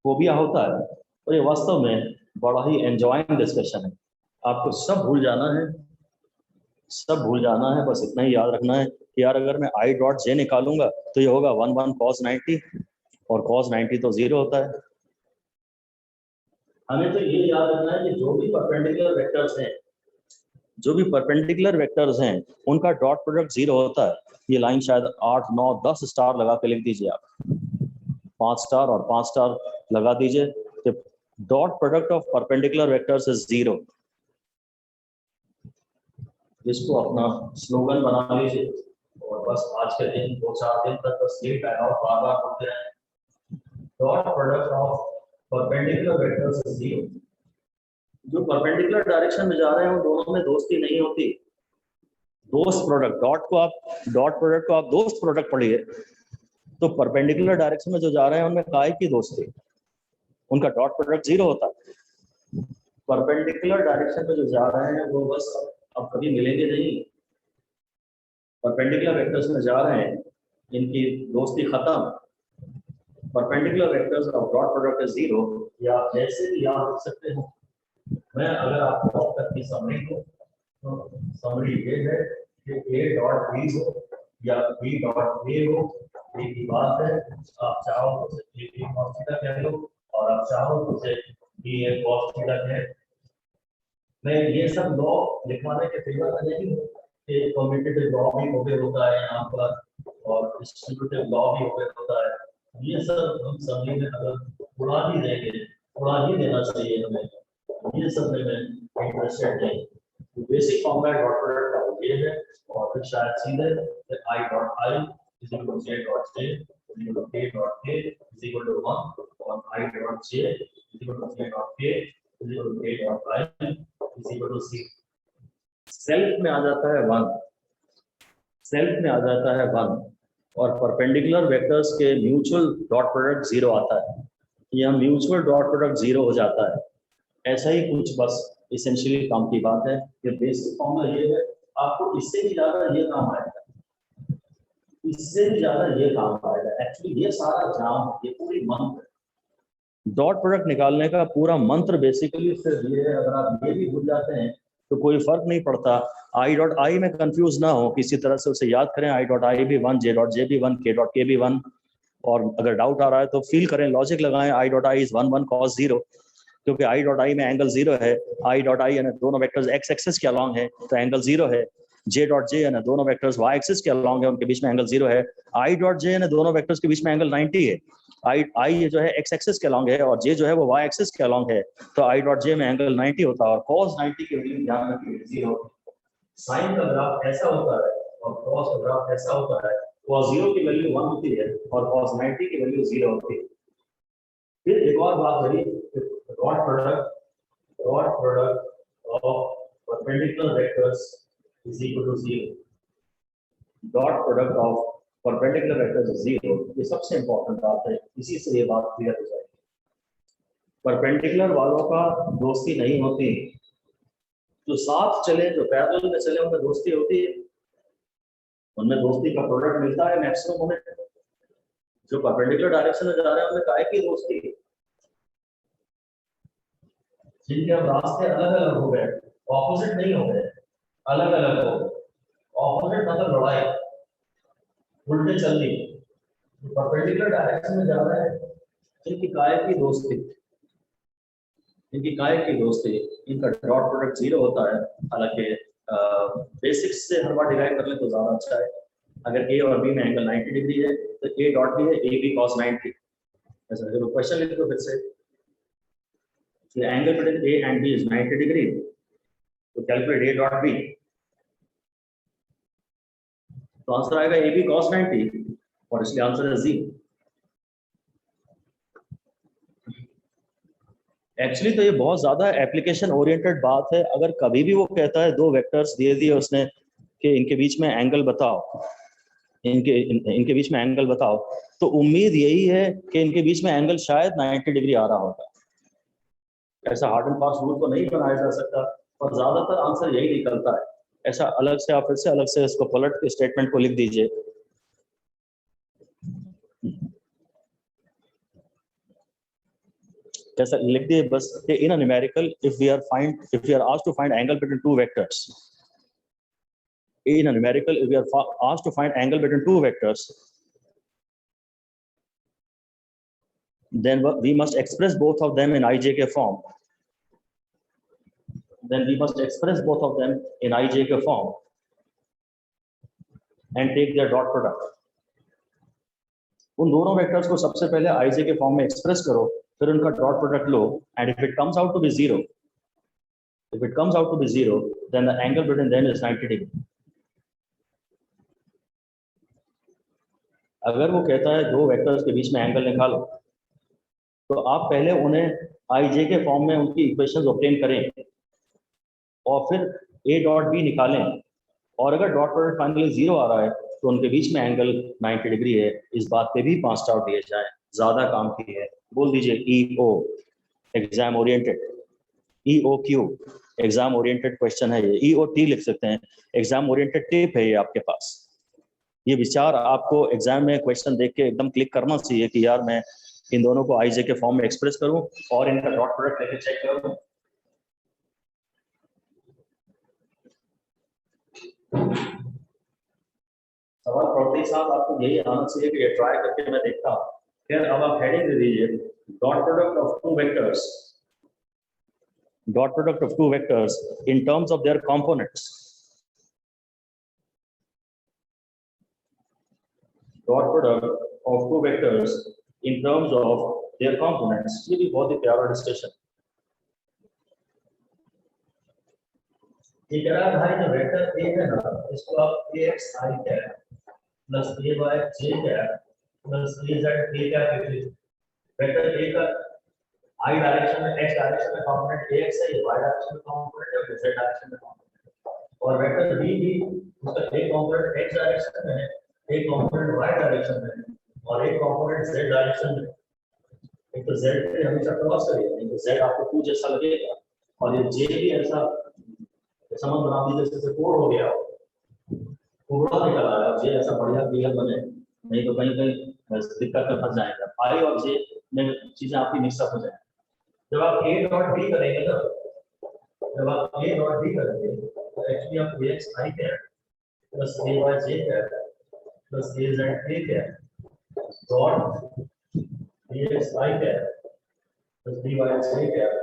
फोबिया होता है और ये वास्तव में बड़ा ही एंजॉयिंग डिस्कशन है। आपको सब भूल जाना है, सब भूल जाना है, बस इतना ही याद रखना है कि यार अगर मैं आई डॉट जे निकालूंगा तो ये होगा 1 1 cos 90 और cos 90 तो 0 होता है। हमें तो ये याद रखना है कि जो भी परपेंडिकुलर वेक्टर्स हैं, जो भी परपेंडिकुलर वेक्टर्स हैं उनका डॉट प्रोडक्ट 0 होता है। ये लाइन शायद 8 9 10 स्टार लगा के लिख दीजिए आप, 5 स्टार और 5 स्टार लगा दीजिए कि dot product of perpendicular vectors is 0। इसको अपना स्लोगन बना लीजिए और बस आज के दिन 2-4 दिन तक बस ये डायलॉग बार-बार बोलते रहें, dot product of perpendicular vectors is 0। जो परपेंडिकुलर डायरेक्शन में जा रहे हैं उन दोनों में दोस्ती नहीं होती। दोस्त प्रोडक्ट, डॉट प्रोडक्ट को आप दोस्त प्रोडक्ट पढ़िए तो परपेंडिकुलर डायरेक्शन में जो जा रहे हैं उनमें काय की दोस्ती, उनका डॉट प्रोडक्ट 0 होता है। परपेंडिकुलर डायरेक्शन में जो जा रहे हैं वो बस अब कभी मिलेंगे नहीं। परपेंडिकुलर वेक्टर्स में जा रहे हैं, इनकी दोस्ती खत्म। Perpendicular vectors of dot product is 0। या आप जैसे भी याद रख सकते हो। मैं अगर आपको अब तक की समरी दूं तो समरी ये है कि a डॉट b हो या b डॉट a हो, एक ही बात है। आप चाहो तो उसे a b cos थीटा कह लो और आप चाहो तो उसे b a cos थीटा कह। मैं ये सब लॉ लिखवाने के फेवर में नहीं हूँ कि कम्यूटेटिव लॉ भी ओबे होता है यहाँ पर और डिस्ट्रीब्यूटिव लॉ भी ओबे होता है। ये सब हम समझने में अगर उड़ा ही देंगे, उड़ा ही देना चाहिए हमें, ये सब में मैं इंटरेस्टेड नहीं। बेसिक फॉर्मूला डॉट प्रोडक्ट का ये है और फिर शायद सीधे i dot i is equal to j dot j is equal to k dot k is equal to 1 और i dot j is equal to j dot k is equal to k dot i is equal to c. Self में आ जाता है 1, self में आ जाता है 1 और परपेंडिकुलर वेक्टर्स के म्यूचुअल डॉट प्रोडक्ट 0 आता है। यह म्यूचुअल डॉट प्रोडक्ट 0 हो जाता है। ऐसा ही कुछ बस इसेंशियली काम की बात है। ये बेसिक फॉर्मूला ये है, आपको इससे भी ज्यादा ये काम आएगा, इससे भी ज्यादा ये काम आएगा। एक्चुअली ये सारा जाम, ये पूरी मंत्र, डॉट प्रोडक्ट निकालने का पूरा मंत्र बेसिकली सिर्फ ये है। अगर आप ये भी भूल जाते हैं तो कोई फर्क नहीं पड़ता। आई डॉट आई में कंफ्यूज ना हो, किसी तरह से उसे याद करें। आई डॉट आई भी 1, जे डॉट जे भी 1, के डॉट के भी 1। और अगर डाउट आ रहा है तो फील करें, लॉजिक लगाएं। आई डॉट आई इज 1 1 cos 0 क्योंकि आई डॉट आई में एंगल 0 है। आई डॉट आई यानी दोनों वेक्टर्स एक्स एक्सिस के अलॉन्ग है तो एंगल 0 है। जे डॉट जे यानी दोनों वेक्टर्स वाई एक्सिस के अलॉन्ग है, उनके बीच में एंगल 0 है। आई डॉट जे यानी दोनों वेक्टर्स के बीच में एंगल 90 है। आई ये जो है एक्स एक्सिस के अलॉन्ग है और जे जो है वो वाई एक्सिस के अलॉन्ग है, तो आई डॉट जे में एंगल 90 होता है और cos 90 की वैल्यू ध्यान रखिए 0। साइन का ग्राफ ऐसा होता है और cos का ग्राफ ऐसा होता है, cos 0 की वैल्यू 1 होती है और cos 90 की वैल्यू 0 होती है। फिर एक और बात रही, dot product of perpendicular vectors is equal to 0। Dot product of perpendicular vectors is 0, ये सबसे इंपॉर्टेंट बात है, इसी से ये बात क्लियर हो जाएगी। परपेंडिकुलर वालों का दोस्ती नहीं होती, जो साथ चले, जो पैरेलल में चले, उनमें दोस्ती होती है, उनमें दोस्ती का प्रोडक्ट मिलता है मैक्सिमम उन्हें। जो परपेंडिकुलर डायरेक्शन में जा रहे हैं उनमें काहे की दोस्ती, जिनके अब रास्ते अलग अलग हो गए, ऑपोजिट नहीं हो गए, अलग अलग हो। ऑपोजिट मतलब लड़ाई, उल्टे चलनी। परपेंडिकुलर डायरेक्शन में जा रहे हैं, इनकी काय की दोस्ती, इनकी काय की दोस्ती, इनका डॉट प्रोडक्ट 0 होता है। हालांकि बेसिक्स से हर बार डिराइव कर ले तो ज्यादा अच्छा है। अगर ए और बी में एंगल 90 डिग्री है तो ए डॉट बी है ए बी cos 90। ऐसा जब क्वेश्चन लिख दो फिर से, the angle between A and B is 90 degree, तो कैलकुलेट A डॉट B, तो आंसर आएगा ए बी cos 90 और इसलिए आंसर है Z। एक्चुअली तो ये बहुत ज्यादा एप्लीकेशन ओरिएंटेड बात है। अगर कभी भी वो कहता है दो वेक्टर्स दे दिए उसने कि इनके बीच में एंगल बताओ, इनके बीच में एंगल बताओ, तो उम्मीद यही है कि इनके बीच में एंगल शायद 90 डिग्री आ रहा होगा। ऐसा हार्ड एंड फास्ट रूल तो नहीं बनाया जा सकता, और ज्यादातर आंसर यही निकलता है। ऐसा अलग से आप फिर से अलग से इसको पलट के स्टेटमेंट को लिख दीजिए। कैसा लिख दिए बस कि in a numerical if we are asked to find angle between two vectors, in a numerical if we are asked to find angle between two vectors, then we must express both of them in ijk form. Then we must express both of them in ijk form and take their dot product. उन दोनों vectors को सबसे पहले IJ के form में express करो, फिर उनका डॉट प्रोडक्ट लो, and if it comes out to be zero, then the angle between them is 90 degree. अगर वो कहता है दो वेक्टर्स के बीच में एंगल निकालो, तो आप पहले उन्हें आईजे के फॉर्म में उनकी इक्वेशंस ऑब्टेन करें और फिर ए डॉट बी निकालें, और अगर डॉट प्रोडक्ट फाइनली 0 आ रहा है तो उनके बीच में एंगल 90 डिग्री है। इस बात पे भी 5 स्टार दिए जाए, ज्यादा काम की है। बोल दीजिए EO exam oriented, EOQ exam oriented question है ये, EOT लिख सकते हैं, एग्जाम ओरिएंटेड टिप है ये आपके पास। ये विचार आपको एग्जाम में क्वेश्चन देख के एकदम क्लिक करना चाहिए कि यार मैं इन दोनों को आईजे के फॉर्म में एक्सप्रेस करूं और इनका डॉट प्रोडक्ट लेके चेक करूं। सवाल पढ़ते ही साथ आपको यही आना चाहिए कि ये ट्राई करके मैं देखता हूं। फिर अब आप हेडिंग दे दीजिए dot product of two vectors, dot product of two vectors in terms of their components, dot product of two vectors in terms of their components. ये भी बहुत ही प्यारा डिस्कशन। ये कह रहा है भाई जो वेक्टर ए है ना, इसको आप ax i cap plus a y j cap plus a z k cap लिख लीजिए। वेक्टर ए का i डायरेक्शन में, x डायरेक्शन में कंपोनेंट ax है, y डायरेक्शन में कंपोनेंट है, z डायरेक्शन में कंपोनेंट है। और वेक्टर b भी उसका एक कंपोनेंट x डायरेक्शन में है, एक कंपोनेंट y डायरेक्शन में है और एक कंपोनेंट z डायरेक्शन में। एक तो z पे हमेशा क्रॉस करिए, नहीं तो z आपको कुछ जैसा लगेगा, और ये j भी ऐसा समझ बना दीजिए जैसे कोड हो गया, कोबरा निकल आया, जे ऐसा बढ़िया क्लियर बने, नहीं तो कहीं कहीं दिक्कत में फंस जाएगा। आई और जे में चीजें आपकी मिक्सअप हो जाए। जब आप ए डॉट बी करेंगे ना, जब आप ए डॉट बी करेंगे तो एक्चुअली आप x I cap plus a Y J cap plus a Z के कैप डॉट एक्स आई कैप प्लस बी वाई जे कैप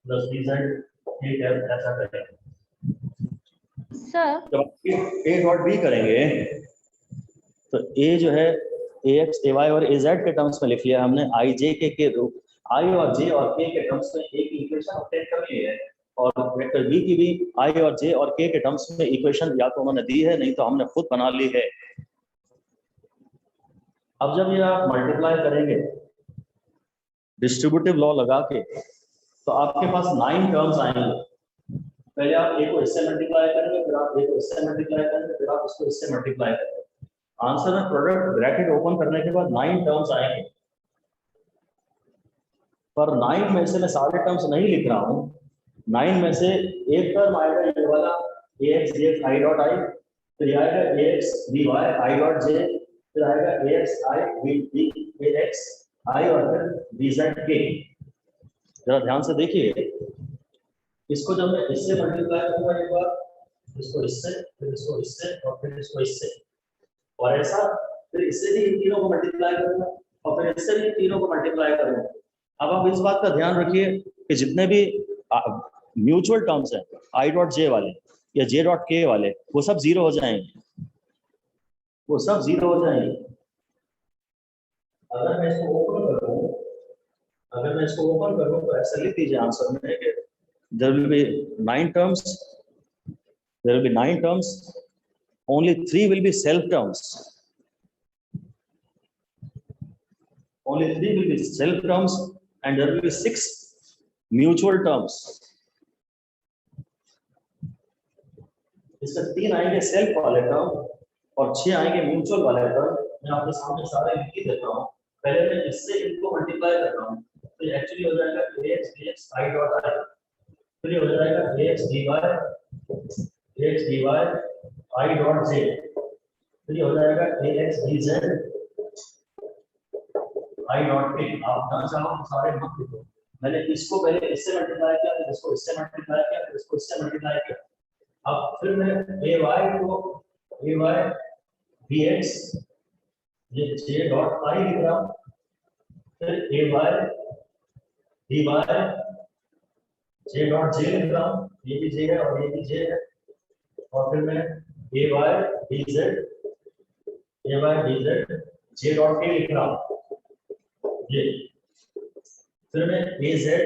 प्लस बी जेड के कैप ऐसा करेंगे। सर जब ए डॉट बी करेंगे तो ए जो है ए एक्स ए वाई और ए जेड के टर्म्स में लिख लिया हमने, आई जे के रूप, आई और जे और के टर्म्स में एक इक्वेशन ऑब्टेन कर ली है, और वेक्टर बी की भी आई और जे और के टर्म्स में इक्वेशन या तो उन्होंने दी है, नहीं तो हमने खुद बना ली है। अब जब ये आप मल्टीप्लाई करेंगे डिस्ट्रीब्यूटिव लॉ लगा के, तो आपके पास 9 टर्म्स आएंगे। पहले आप ए को इससे मल्टीप्लाई करेंगे, फिर आप ए को इससे मल्टीप्लाई करेंगे, फिर आप इसको इससे मल्टीप्लाई करेंगे। आंसर में प्रोडक्ट ब्रैकेट ओपन करने के बाद 9 टर्म्स आएंगे, पर 9 में से मैं सारे टर्म्स नहीं लिख रहा हूँ। 9 में से एक टर्म आएगा ये वाला a x d x i dot i, फिर आएगा a x d y i dot j, फिर आएगा a x i v a x i और फिर डी जेड के। जरा ध्यान से देखिए, इसको जब मैं इससे मल्टीप्लाई करूंगा एक बार, इसको इससे, फिर इसको इससे और फिर इसको इससे, और ऐसा फिर इससे भी इन तीनों को मल्टीप्लाई करूंगा और फिर इससे भी तीनों को मल्टीप्लाई करूंगा। अब आप इस बात का ध्यान रखिए कि जितने भी म्यूचुअल टर्म्स हैं आई डॉट जे वाले या जे डॉट के वाले, वो सब जीरो हो जाएंगे, वो सब जीरो हो जाएंगे। अगर मैं इसको ओपन करूं तो ऐसा लिख दीजिए आंसर में कि there will be 9 terms, there will be 9 terms, only 3 will be self terms, only 3 will be self terms, and there will be 6 mutual terms. इसका 3 आएंगे सेल्फ वाले टर्म और 6 आएंगे म्यूचुअल वाले टर्म। मैं आपके सामने सारे लिख ही देता हूँ। पहले मैं इससे इनको मल्टीप्लाई कर रहा हूँ, तो एक्चुअली हो जाएगा a x d x i dot i, फिर हो जाएगा a x d y i dot j, फिर हो जाएगा a x d z i dot k. आप ना चाहो तो सारे मत लिखो, मैंने इसको पहले इससे मल्टीप्लाई किया, फिर इसको इससे मल्टीप्लाई किया, फिर इसको इससे मल्टीप्लाई किया। अब फिर मैं ए वाई को ए वाई डी एक्स ये जे डॉट आई लिख रहा हूँ, फिर a y d y j dot j लिख रहा हूँ, ये भी जे है और ये भी जे है, और फिर मैं a y d z j dot k लिख रहा हूँ ये, फिर मैं a z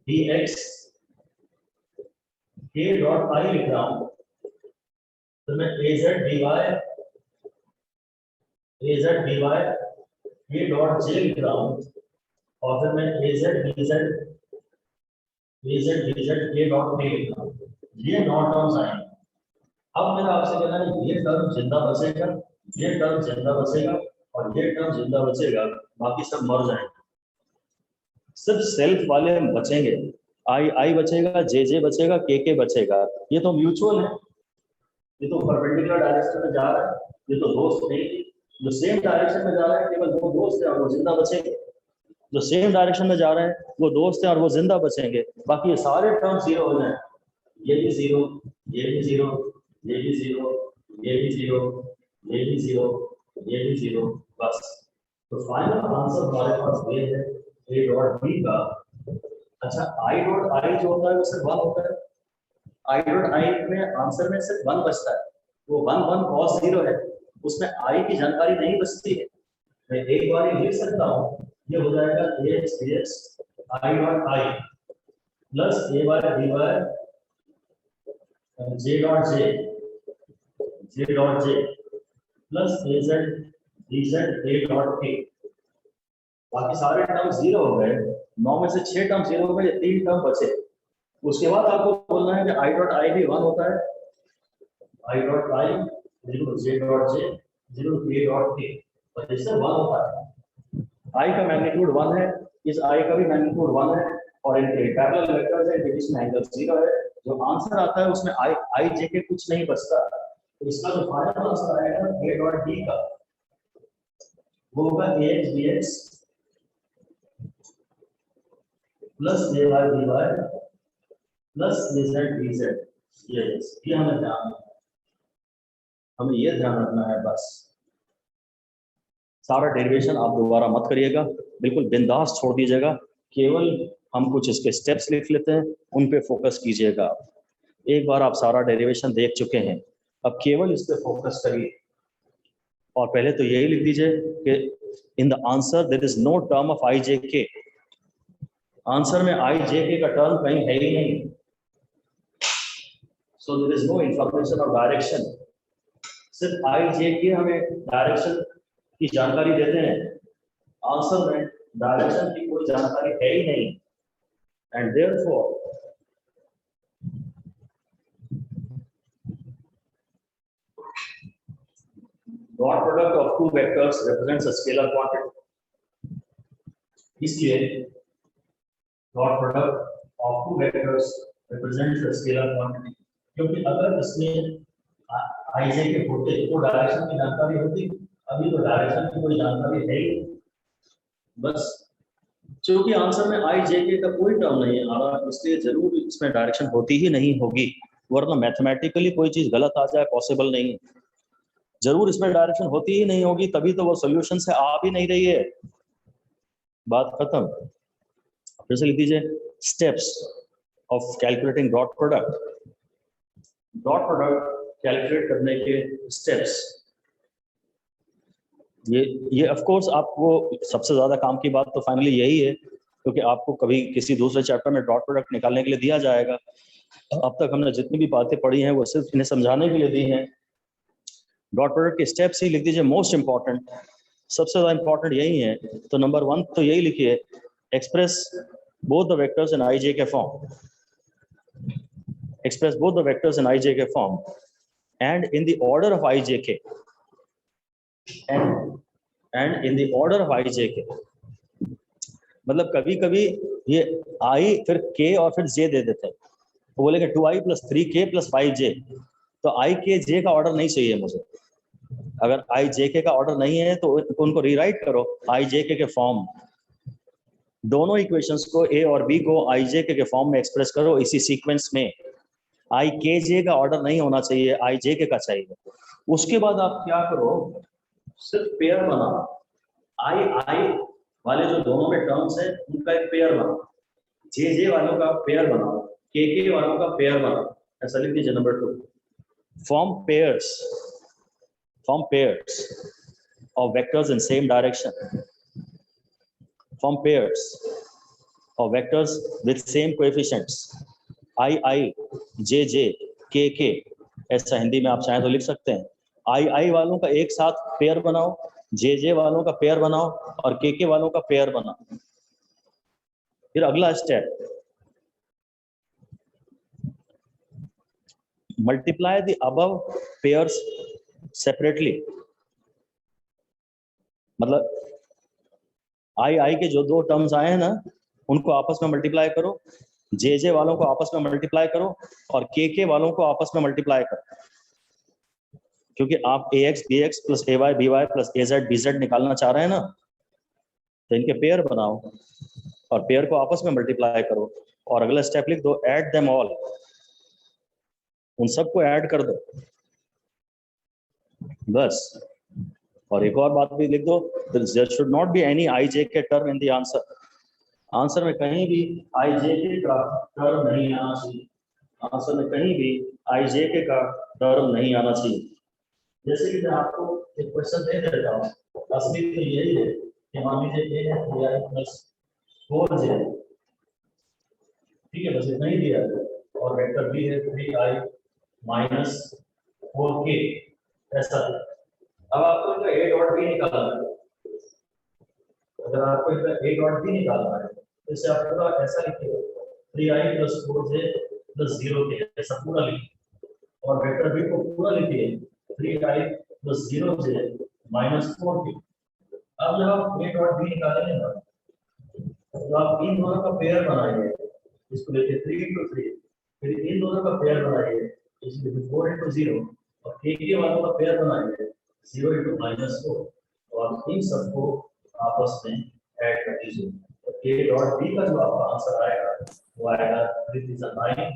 d x k dot i लिख रहा हूँ, फिर मैं a z d y k dot j लिख रहा हूँ, और फिर मैं a z d z k dot k लिख रहा हूँ। ये 9 टर्म्स आएंगे। अब मेरा आपसे कहना है ये टर्म जिंदा बचेगा, ये टर्म जिंदा बचेगा और ये टर्म जिंदा बचेगा, बाकी सब मर जाएंगे। सिर्फ सेल्फ वाले बचेंगे, आई बचेगा, जे बचेगा, के बचेगा। ये तो म्यूचुअल है, ये तो परपेंडिकुलर डायरेक्शन में जा रहा है, ये तो दोस्त नहीं, जो सेम डायरेक्शन में जा रहा है केवल वो दोस्त है और वो जिंदा बचेंगे। जो सेम डायरेक्शन में जा रहे हैं वो दोस्त हैं और वो जिंदा बचेंगे, बाकी ये सारे टर्म जीरो हो जाए। ये भी जीरो, ये भी जीरो, ये भी जीरो, ये भी जीरो, ये भी जीरो, ये भी जीरो, बस। तो फाइनल आंसर हमारे पास ये है ए डॉट बी का। अच्छा, आई डॉट आई जो होता है वो सिर्फ 1 होता है। आई डॉट आई में आंसर में सिर्फ 1 बचता है, वो 1 cos 0 है, उसमें आई की जानकारी नहीं बचती है। मैं एक बार ही लिख सकता हूँ, ये हो जाएगा a x d x i dot i plus a y d y j dot j plus a z d z a dot k. बाकी सारे टर्म जीरो हो गए, 9 में से 6 टर्म जीरो हो गए, 3 टर्म बचे। उसके बाद आपको बोलना है कि आई डॉट आई भी 1 होता है, आई डॉट आई जीरो जे डॉट जे जीरो के डॉट के, और इससे 1 होता है। आई का मैग्नीट्यूड 1 है, इस आई का भी मैग्नीट्यूड 1 है, और इनके पैरेलल वेक्टर्स है, इनके बीच में एंगल 0 है। जो आंसर आता है उसमें आई जे के कुछ नहीं बचता, तो इसका जो फाइनल आंसर आएगा ए डॉट डी का, वो होगा ए x d x plus a y d Y plus a z d Z. ये हमें ये ध्यान रखना है बस। सारा डेरिवेशन आप दोबारा मत करिएगा, बिल्कुल बिंदास छोड़ दीजिएगा, केवल हम कुछ इसके स्टेप्स लिख लेते हैं, उन पे फोकस कीजिएगा। एक बार आप सारा डेरिवेशन देख चुके हैं, अब केवल इस पे फोकस करिए। और पहले तो यही लिख दीजिए कि in the answer there is no term of i j k. Answer में आई जे के का टर्म कहीं है ही नहीं, so there is no information of direction. सिर्फ आई जे के हमें डायरेक्शन की जानकारी देते हैं, आंसर में डायरेक्शन की कोई जानकारी है ही नहीं। And therefore dot product of two vectors represents a scalar quantity। इसलिए dot product of two vectors represents a scalar quantity, क्योंकि अगर इसमें आई जे के होते तो डायरेक्शन की जानकारी होती, अभी तो डायरेक्शन की कोई जानकारी है ही। बस क्योंकि आंसर में आई जे के का कोई टर्म नहीं आ रहा, इसलिए जरूर इसमें डायरेक्शन होती ही नहीं होगी, वरना मैथमेटिकली कोई चीज गलत आ जाए पॉसिबल नहीं है। जरूर इसमें डायरेक्शन होती ही नहीं होगी, तभी तो वो सॉल्यूशन से आ भी नहीं रही है। बात खत्म। फिर से लिख दीजिए steps of calculating dot product. Dot product calculate करने के स्टेप्स, ये ऑफ कोर्स आपको सबसे ज्यादा काम की बात तो फाइनली यही है, क्योंकि आपको कभी किसी दूसरे चैप्टर में डॉट प्रोडक्ट निकालने के लिए दिया जाएगा। अब तक हमने जितनी भी बातें पढ़ी हैं वो सिर्फ इन्हें समझाने के लिए दी हैं। डॉट प्रोडक्ट के स्टेप्स ही लिख दीजिए मोस्ट इंपॉर्टेंट, सबसे ज्यादा इंपॉर्टेंट यही है। तो नंबर 1 तो यही लिखिए, express both the vectors in i j k form. Express both the vectors in i j k form and in the order of i j k, and in the order of i j k. मतलब कभी कभी ये आई फिर के और फिर जे दे देते हैं, तो बोलेंगे 2i + 3k + 5j, तो आई के जे का ऑर्डर नहीं चाहिए मुझे। अगर आई जे के का ऑर्डर नहीं है तो उनको रीराइट करो आई जे के फॉर्म। दोनों इक्वेशंस को ए और बी को आई जे के फॉर्म में एक्सप्रेस करो इसी सीक्वेंस में। आई के जे का ऑर्डर नहीं होना चाहिए, आई जे के का चाहिए। उसके बाद आप क्या करो, सिर्फ पेयर बनाओ। आई आई वाले जो दोनों में टर्म्स है उनका एक पेयर बनाओ, जे जे वालों का पेयर बनाओ, के वालों का पेयर बनाओ। ऐसा लिख दीजिए number 2, form pairs of vectors in same direction, form pairs of vectors with same coefficients i j j k k। ऐसा हिंदी में आप चाहें तो लिख सकते हैं। आई वालों का एक साथ पेयर बनाओ, जे जे वालों का पेयर बनाओ और के वालों का पेयर बनाओ। फिर अगला step, multiply the above pairs separately। मतलब आई के जो दो टर्म्स आए हैं ना उनको आपस में मल्टीप्लाई करो, जे जे वालों को आपस में मल्टीप्लाई करो और के वालों को आपस में मल्टीप्लाई करो। क्योंकि आप ax bx + ay by + az bz निकालना चाह रहे हैं ना, तो इनके पेयर बनाओ और पेयर को आपस में मल्टीप्लाई करो। और अगला स्टेप लिख दो, ऐड देम ऑल, उन सबको ऐड कर दो बस। और एक और बात भी लिख दो, there should not be any i j k term in the answer. Answer में कहीं भी आई जे के का टर्म नहीं आना चाहिए, आंसर में कहीं भी आई जे के का टर्म नहीं आना चाहिए। जैसे कि मैं आपको एक क्वेश्चन दे देता हूँ, असली तो यही है कि मान लीजिए ए है 3i + 4j, ठीक है, बस इतना ही दिया है। और वेक्टर बी है 3i - 4k, ऐसा। अब आपको इनका a डॉट b निकालना है। अगर आपको इनका a डॉट b निकालना है तो इसे आप पूरा ऐसा लिखिए, 3i + 4j + 0k, ऐसा पूरा लिखिए। और वेक्टर b को पूरा लिखिए, 3i + 0j - 4k। अब जब आप a डॉट b निकालेंगे ना, तो आप इन दोनों का पेयर बनाइए, इसको लेके 3 × 3, फिर इन दोनों का पेयर बनाइए, इसको लेके 4 × 0, और के वालों का पेयर बनाइए 0 × -4, और इन सबको आपस में ऐड कर दीजिए। तो k डॉट b का जो आपका आंसर आएगा वो आएगा 3 × 9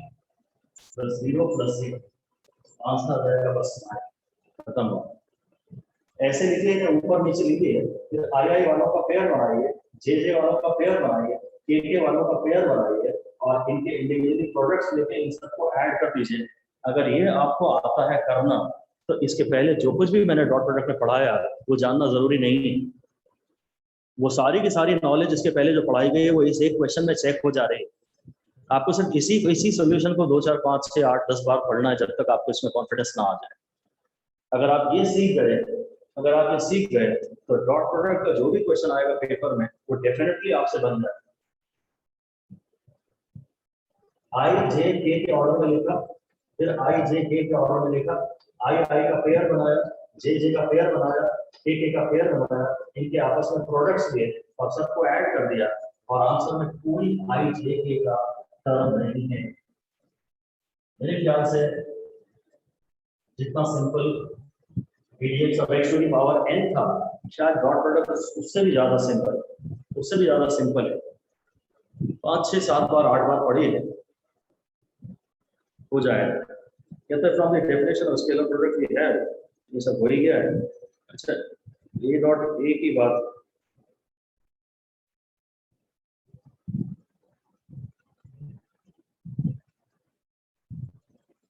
+ 0 + 0, आंसर आ जाएगा बस 9। खत्म हो। ऐसे लिखिए कि ऊपर नीचे लिखिए, फिर आई वालों का पेयर बनाइए, जे वालों का पेयर बनाइए, के वालों का पेयर बनाइए और इनके इंडिविजुअली प्रोडक्ट्स लेके इन सबको ऐड कर दीजिए। अगर ये आपको आता है करना तो इसके पहले जो कुछ भी मैंने डॉट प्रोडक्ट में पढ़ाया वो जानना जरूरी नहीं है। वो सारी की सारी नॉलेज इसके पहले जो पढ़ाई गई है वो इस एक क्वेश्चन में चेक हो जा रही है। आपको सिर्फ इसी सोल्यूशन को 2 4 5 6 8 10 बार पढ़ना है जब तक आपको इसमें कॉन्फिडेंस ना आ जाए। अगर आप ये सीख गए तो डॉट प्रोडक्ट का जो भी क्वेश्चन आएगा पेपर में वो डेफिनेटली आपसे बन जाए। आई जे के ऑर्डर में लिखा, फिर आई जे के ऑर्डर में लिखा, आई का पेयर बनाया, जे का पेयर बनाया, के का पेयर बनाया, इनके आपस में प्रोडक्ट्स लिए और सबको ऐड कर दिया और आंसर में कोई आई जे के का टर्म नहीं है। मेरे ख्याल से जितना simple pdx of x to the power n था, शायद डॉट प्रोडक्ट उससे भी ज्यादा सिंपल है। 5 6 7 बार 8 बार पढ़ी है, हो जाएगा। कहते हैं from the definition of scalar product we have, ये सब हो ही गया है। अच्छा, ए डॉट ए की बात,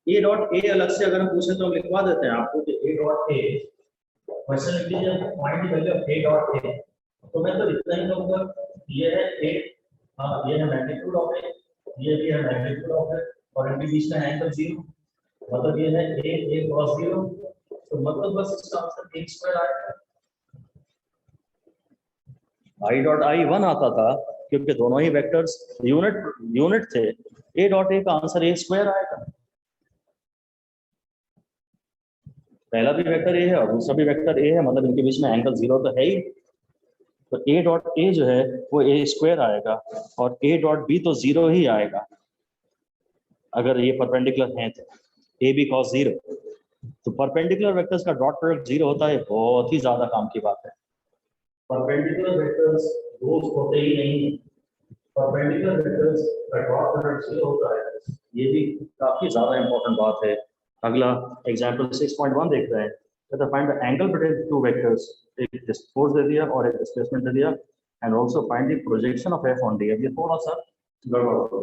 ए डॉट ए अलग से अगर हम पूछे तो हम लिखवा देते हैं आपको कि ए डॉट ए, क्वेश्चन लिख लीजिए find the value of A dot A. तो मैं तो इतना ही कहूंगा, ये है ए, ये है मैग्नीट्यूड ऑफ ए, ये भी है मैग्नीट्यूड ऑफ ए, और इनके बीच में एंगल 0, मतलब ये है ए क्रॉस 0। तो मतलब बस इसका आंसर a स्क्वायर आएगा। i डॉट आई 1 आता था क्योंकि दोनों ही वेक्टर्स यूनिट थे। a डॉट ए का आंसर a स्क्वायर आएगा। पहला भी वेक्टर a है और दूसरा भी वेक्टर a है, मतलब इनके बीच में एंगल 0 तो है ही। तो a डॉट a जो है वो a स्क्वायर आएगा और a डॉट b तो 0 ही आएगा अगर ये परपेंडिकुलर हैं तो। a b cos 0, तो परपेंडिकुलर वेक्टर्स का डॉट प्रोडक्ट 0 होता है, बहुत ही ज्यादा काम की बात है। परपेंडिकुलर वेक्टर्स दोस्त होते ही नहीं, परपेंडिकुलर वेक्टर्स का डॉट प्रोडक्ट 0 होता है, ये भी काफी ज्यादा इंपॉर्टेंट बात है। अगला एग्जांपल 6.1 देख रहे हैं, तो find the angle between two vectors, एक फोर्स दे दिया और एक डिस्प्लेसमेंट दे दिया, and also find the projection of F on D. अब ये थोड़ा सा गड़बड़ हो गया।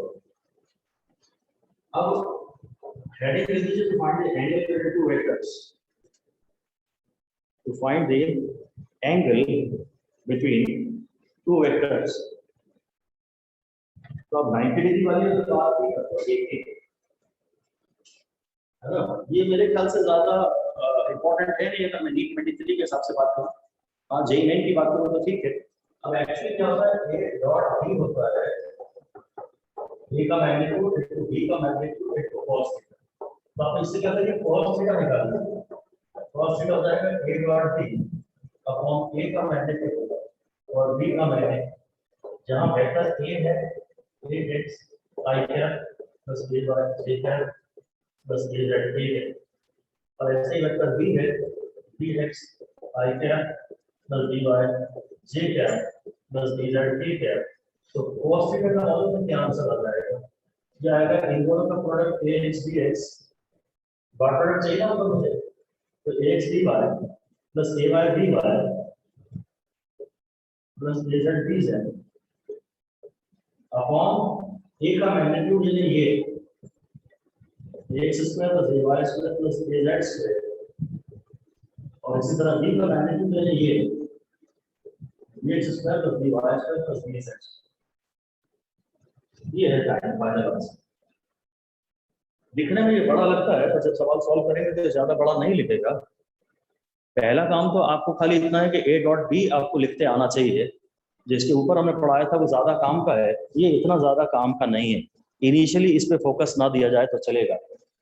अब heading लिख दीजिए to find the angle between two vectors, to find the angle between two vectors। तो अब 90 डिग्री वाली जो बात की है ना, ये मेरे ख्याल से ज्यादा इंपॉर्टेंट है नहीं अगर मैं नीट 23 के हिसाब से बात करूं। हाँ, जेई मेन की बात करूं तो ठीक है। अब एक्चुअली क्या होता है, ए डॉट बी होता है, ए का मैग्नीट्यूड इनटू बी का मैग्नीट्यूड इनटू cos थीटा। तो आप इससे क्या करेंगे, cos थीटा निकाल लीजिए। cos थीटा हो जाएगा a dot b upon a का मैग्नीट्यूड और b का मैग्नीट्यूड, जहां वेक्टर a है ax i cap plus b y j cap plus a z k है, और ऐसे ही वेक्टर b है bx i cap plus b y j cap plus b z k cap. तो cos theta का मतलब क्या answer आ जाएगा, ये आएगा इन दोनों का product ax bx, dot product चाहिए ना मुझे, तो ax dy plus ay dy plus az dz upon a का मैग्नीट्यूड यानी ये ax square plus ay square plus az square, और इसी तरह b का मैग्नीट्यूड यानी ये bx square plus by square plus bz। ये है फाइनल आंसर। दिखने में ये बड़ा लगता है, तो जब सवाल सॉल्व करेंगे तो ज्यादा बड़ा नहीं लिखेगा। पहला काम तो आपको खाली इतना है कि a डॉट बी आपको लिखते आना चाहिए, जिसके ऊपर हमने पढ़ाया था वो ज्यादा काम का है, ये इतना ज्यादा काम का नहीं है। इनिशियली इस पे फोकस ना दिया जाए तो चलेगा।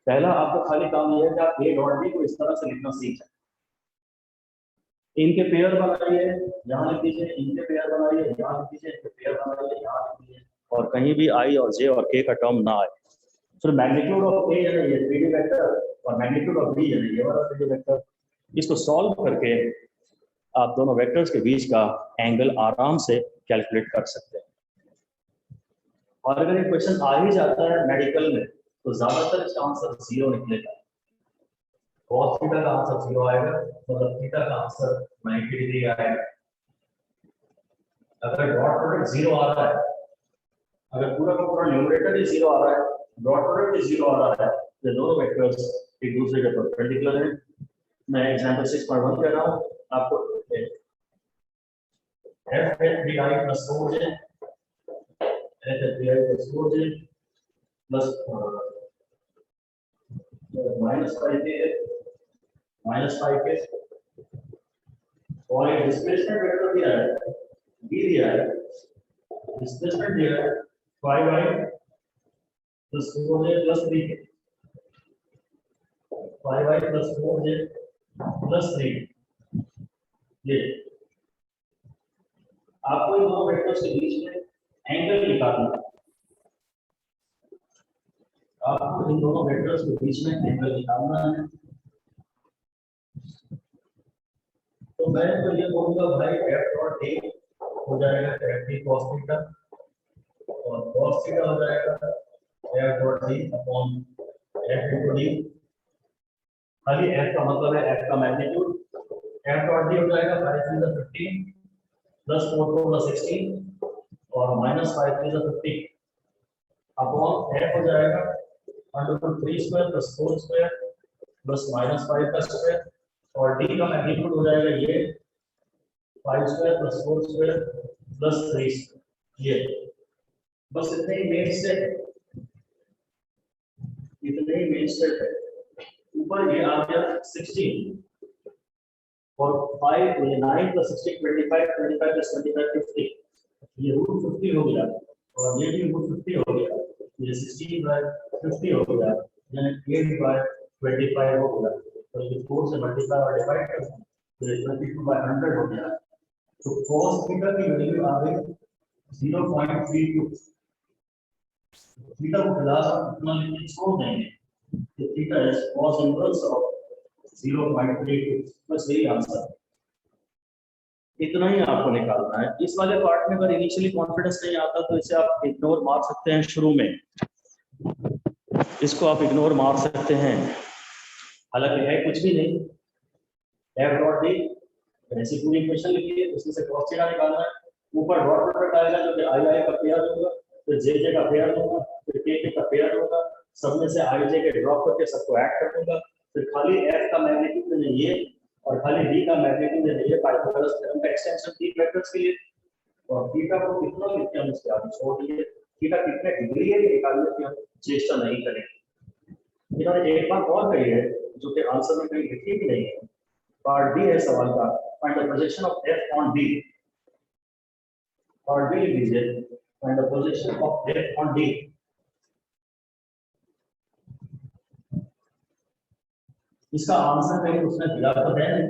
पहला आपका खाली काम ये है कि आप a डॉट बी को इस तरह से लिखना सीख जाए। इनके पेयर बनाइए, यहाँ लिख दीजिए, इनके पेयर बनाइए, यहाँ लिख दीजिए, इनके पेयर बनाइए, यहाँ लिख दीजिए, और कहीं भी i और j और k का टर्म ना आए। फिर मैग्नीट्यूड ऑफ a यानी ये 3D वेक्टर और मैग्नीट्यूड ऑफ b यानी ये वाला 3D वेक्टर, इसको सॉल्व करके आप दोनों वेक्टर्स के बीच का एंगल आराम से कैलकुलेट कर सकते हैं। और अगर ये क्वेश्चन आ ही जाता है मेडिकल में तो ज्यादातर इसका आंसर 0 निकलेगा। cos थीटा का आंसर 0 आएगा, मतलब थीटा का आंसर 90 डिग्री आएगा। अगर डॉट प्रोडक्ट 0 आ रहा है, अगर पूरा का पूरा न्यूमरेटर ही 0 आ रहा है, डॉट प्रोडक्ट ही 0 आ रहा है, तो दोनों वेक्टर्स एक दूसरे के परपेंडिकुलर हैं, मैं एग्जाम्पल 6.1 कह रहा हूँ आपको। f है 3i plus 4j, f है 3i plus 4j plus -5k और एक डिस्प्लेसमेंट वेक्टर दिया है b दिया है, डिस्प्लेसमेंट दिया है 5i plus 4j plus 3k, 5i plus 4j plus 3, ये आपको इन दोनों वेक्टर्स के बीच में एंगल निकालना है। आपको इन दोनों वेक्टर्स के बीच में एंगल निकालना है। तो मैं तो ये बोलूंगा भाई f डॉट a हो जाएगा f d cos थीटा और cos थीटा हो जाएगा f dot d upon f into d। खाली f का मतलब है f का मैग्नीट्यूड। f डॉट d हो जाएगा 5 to the 15 plus 4 to the 16 और minus 5 to the 50 upon f हो जाएगा under root 3 square plus 4 square plus minus 5 का स्क्वायर और d का मैग्नीट्यूड हो जाएगा ये 5 square plus 4 square plus 3 square। ये बस इतने ही मेन स्टेप है, इतने ही मेन स्टेप है। ऊपर ये आ गया 16 और 5 9 plus 16 25 25 plus 25 50, ये रूट 50 हो गया और ये भी रूट 50 हो गया, ये 16/50 हो गया यानी 8/25 हो गया। तो ये 4 से मल्टीप्लाई और डिवाइड कर तो ये 22/100 हो गया। तो cos थीटा की वैल्यू आ गई 0.32। थीटा को फिलहाल इतना लिख छोड़ देंगे तो theta is cos inverse of 0.32। बस यही आंसर, इतना ही आपको निकालना है। इस वाले पार्ट में अगर इनिशियली कॉन्फिडेंस नहीं आता तो इसे आप इग्नोर मार सकते हैं शुरू में, इसको आप इग्नोर मार सकते हैं। हालांकि है कुछ भी नहीं, f डॉट d ऐसी पूरी इक्वेशन लिखिए, उसमें से cos थीटा निकालना है। ऊपर डॉट प्रोडक्ट आएगा जो कि i का पेयर होगा, फिर j का पेयर होगा, फिर k का पेयर होगा, सब में से i j के ड्रॉप करके सबको ऐड कर दूंगा। फिर खाली f का मैग्नीट्यूड में ये और खाली d का मैग्नीट्यूड में ये पाइथागोरस थ्योरम का एक्सटेंशन थी वेक्टर्स के लिए। और थीटा को कितना लिखते हैं हम इसके आगे छोड़ दिए, थीटा कितने डिग्री है ये निकालने की हम चेष्टा नहीं करेंगे। इन्होंने एक बात और कही है जो कि आंसर में कहीं लिखी भी नहीं है। पार्ट बी है सवाल का, find the projection of f on d। Part b लिख लीजिए, find the projection of f on d। इसका आंसर कहीं उसने दिया तो है नहीं।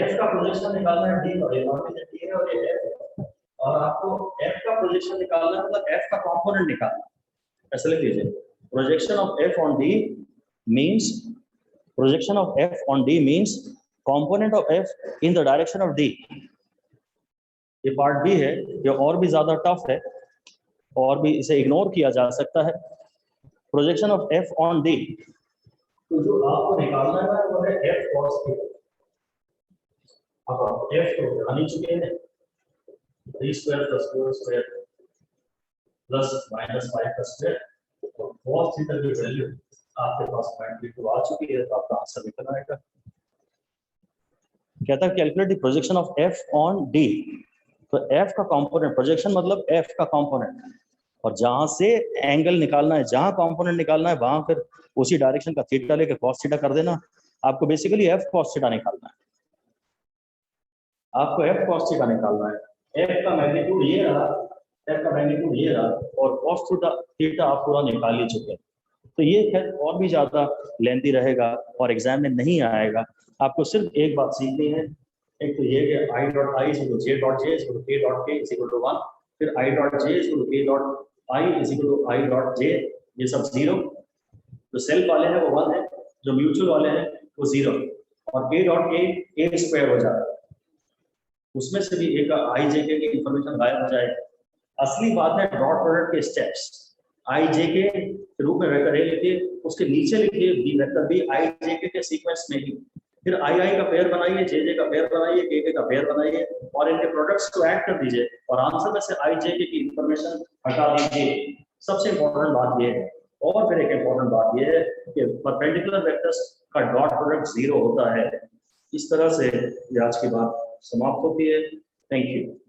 f का प्रोजेक्शन निकालना है d और ये मान लीजिए d है और ये f है और आपको f का प्रोजेक्शन निकालना है मतलब f का कंपोनेंट निकालना है। ऐसे लिख लीजिए, projection of f on d means projection of f on d means component of f in the direction of d। ये पार्ट बी है, ये और भी ज्यादा टफ है और भी इसे इग्नोर किया जा सकता है। Projection of f on d, तो जो आपको निकालना है वो है f cos थीटा। अब आप f को जान ही चुके हैं, 3 square plus 4 square plus minus 5 का स्क्वायर और cos थीटा की वैल्यू आपके पास 0.32 आ चुकी है, तो आपका आंसर निकल आएगा। कहता है calculate the projection of f on d। तो f का कंपोनेंट, प्रोजेक्शन मतलब f का कंपोनेंट, और जहां से एंगल निकालना है, जहां कंपोनेंट निकालना है वहां फिर उसी डायरेक्शन का थीटा लेके cos थीटा कर देना। आपको बेसिकली f cos थीटा निकालना है, आपको f cos थीटा निकालना है। f का मैग्नीट्यूड ये रहा, f का मैग्नीट्यूड ये रहा और cos थीटा आप पूरा निकाल ही चुके हैं। तो ये खैर और भी ज्यादा लेंथी रहेगा और एग्जाम में नहीं आएगा। आपको सिर्फ एक बात सीखनी है, एक तो ये कि i dot i is equal to j dot j is equal to k dot k is equal to 1, फिर i dot j is equal to k dot i is equal to i dot j, ये सब zero. जो self वाले हैं वो 1 है, जो mutual वाले हैं वो 0 और k dot k a square हो जाता है, उसमें से भी एक i j k की इंफॉर्मेशन गायब हो जाएगी। असली बात है डॉट प्रोडक्ट के स्टेप्स। i j k के रूप में वेक्टर a लिखिए, उसके नीचे लिखिए b vector b i j k के सीक्वेंस में ही, फिर i i का पेयर बनाइए, j j का पेयर बनाइए, k k का पेयर बनाइए और इनके प्रोडक्ट्स को ऐड कर दीजिए और आंसर में से i j k की इंफॉर्मेशन हटा दीजिए। सबसे इंपॉर्टेंट बात ये है। और फिर एक इंपॉर्टेंट बात ये है कि परपेंडिकुलर वेक्टर्स का डॉट प्रोडक्ट 0 होता है। इस तरह से ये आज की बात समाप्त होती है। Thank you.